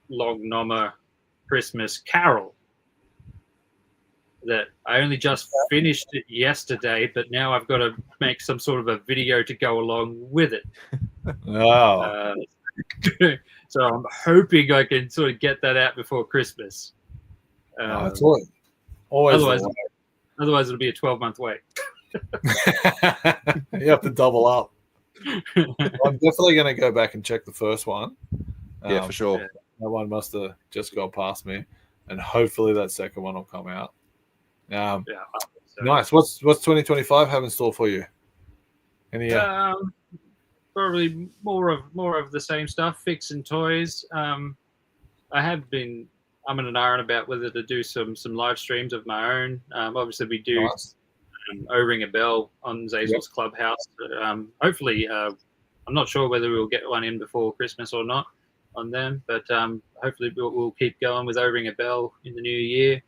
Long Nommer Christmas carol that I only just finished it yesterday, but now I've got to make some sort of a video to go along with it. Oh. So I'm hoping I can sort of get that out before Christmas. That's always otherwise it'll be a 12-month wait. You have to double up. I'm definitely going to go back and check the first one. Yeah, for sure. That one must have just gone past me, and hopefully that second one will come out. So. Nice. What's 2025 have in store for you? Any? Probably more of the same stuff, fixing toys. I have been umming and ahhing about whether to do some live streams of my own. Obviously, we do O-Ring a Bell on Zazel's Clubhouse. Hopefully, I'm not sure whether we'll get one in before Christmas or not on them, but hopefully we'll keep going with O-Ring a Bell in the new year.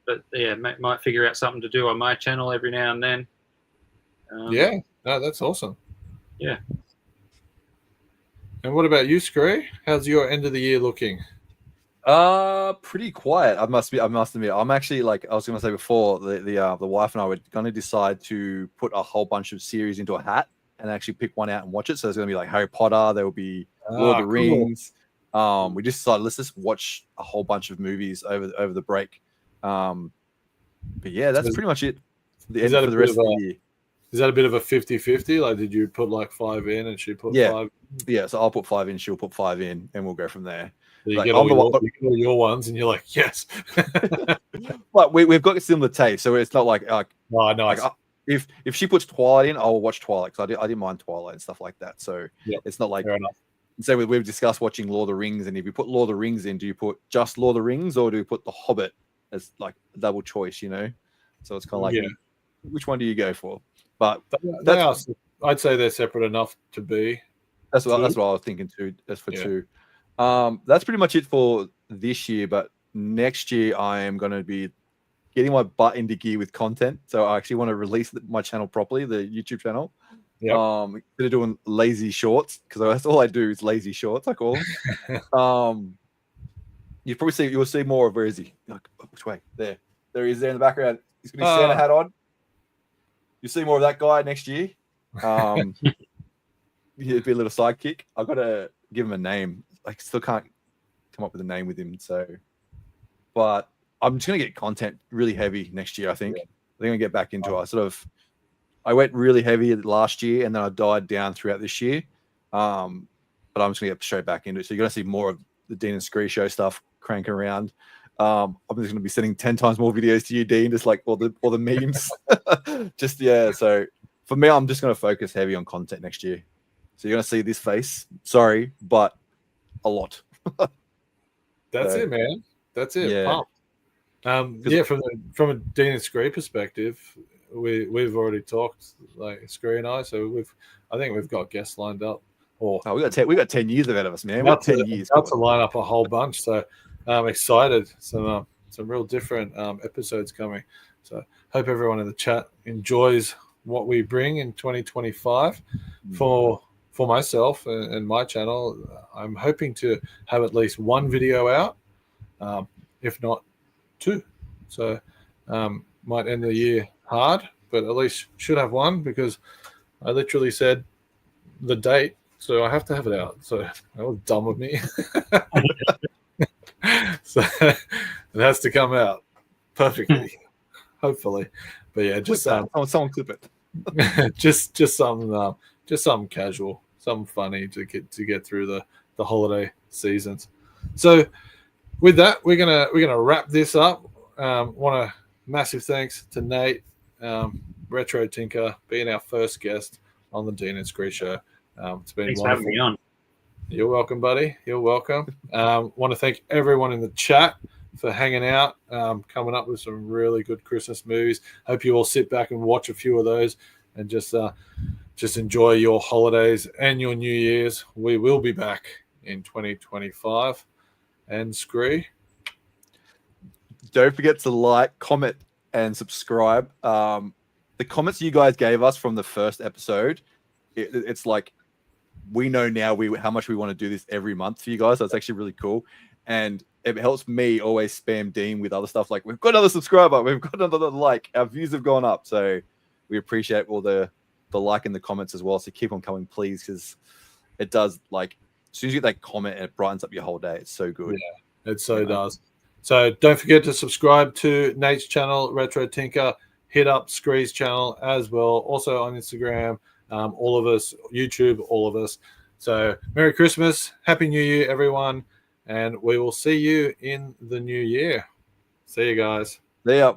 But yeah, might figure out something to do on my channel every now and then. No, that's awesome. Yeah. And what about you, Skree? How's your end of the year looking? Pretty quiet. I must admit. I'm actually, like I was going to say before, the wife and I were going to decide to put a whole bunch of series into a hat and actually pick one out and watch it. So there's going to be like Harry Potter. There will be Lord of the Rings. We just decided let's just watch a whole bunch of movies over the break. But yeah, that's pretty much it. The end for the rest of the year. Is that a bit of a 50-50? Like, did you put like 5 in and she put 5? Yeah, so I'll put 5 in, she'll put 5 in, and we'll go from there. So you get all your ones, and you're like, yes. But we've got a similar taste, so it's not like oh, nice. Like, if she puts Twilight in, I'll watch Twilight, because I didn't mind Twilight and stuff like that. So it's not like. So we've discussed watching Lord of the Rings, and if you put Lord of the Rings in, do you put just Lord of the Rings, or do you put The Hobbit as like a double choice? You know, so it's kind of like, which one do you go for? But I'd say they're separate enough to be. That's what I was thinking too. As for 2, that's pretty much it for this year. But next year, I am going to be getting my butt into gear with content. So I actually want to release my channel properly, the YouTube channel. Instead of doing lazy shorts, because that's all I do is lazy shorts, I call them. You'll see more of, where is he? Like, which way? There he is, there in the background. He's got his Santa hat on. You see more of that guy next year. He'd be a little sidekick. I've got to give him a name. I still can't come up with a name with him. So, but I'm just gonna get content really heavy next year. I think I'm gonna get back into it. I went really heavy last year, and then I died down throughout this year. But I'm just gonna get straight back into it. So you're gonna see more of the Dean and Skree show stuff cranking around. I'm just going to be sending 10 times more videos to you, Dean, just like all the memes. So for me, I'm just going to focus heavy on content next year. So you're going to see this face. Sorry, but a lot. That's it, man. That's it. Yeah. From a Dean and Skree perspective, we've already talked, like Skree and I. So I think we've got guests lined up. We got 10 years ahead of us, man. We've got 10 years. About to line up a whole bunch. So I'm excited. Some real different episodes coming. So hope everyone in the chat enjoys what we bring in 2025. For myself and my channel, I'm hoping to have at least 1 video out, if not 2. So might end the year hard, but at least should have 1, because I literally said the date, so I have to have it out. So that was dumb of me. So it has to come out perfectly, hopefully. But yeah, just someone clip it. just something casual, something funny to get through the holiday seasons. So with that, we're gonna wrap this up. Want a massive thanks to Nate, Retro Tinker, being our first guest on the Dean and Skree show. It's been Thanks wonderful. for having me on. You're welcome, buddy. You're welcome. Want to thank everyone in the chat for hanging out, coming up with some really good Christmas movies. Hope you all sit back and watch a few of those and just enjoy your holidays and your New Year's. We will be back in 2025. And Skree, don't forget to like, comment, and subscribe. The comments you guys gave us from the first episode, it's like, we know now how much we want to do this every month for you guys. So it's actually really cool. And it helps me always spam Dean with other stuff. Like, we've got another subscriber. We've got another like. Our views have gone up. So we appreciate all the like and the comments as well. So keep on coming, please, because it does, like, as soon as you get that comment, it brightens up your whole day. It's so good. Yeah, it so does. So don't forget to subscribe to Nate's channel, Retro Tinker. Hit up Skree's channel as well. Also on Instagram. all of us, YouTube, all of us. So Merry Christmas, Happy New Year, everyone, and we will see you in the new year. See you guys. See ya.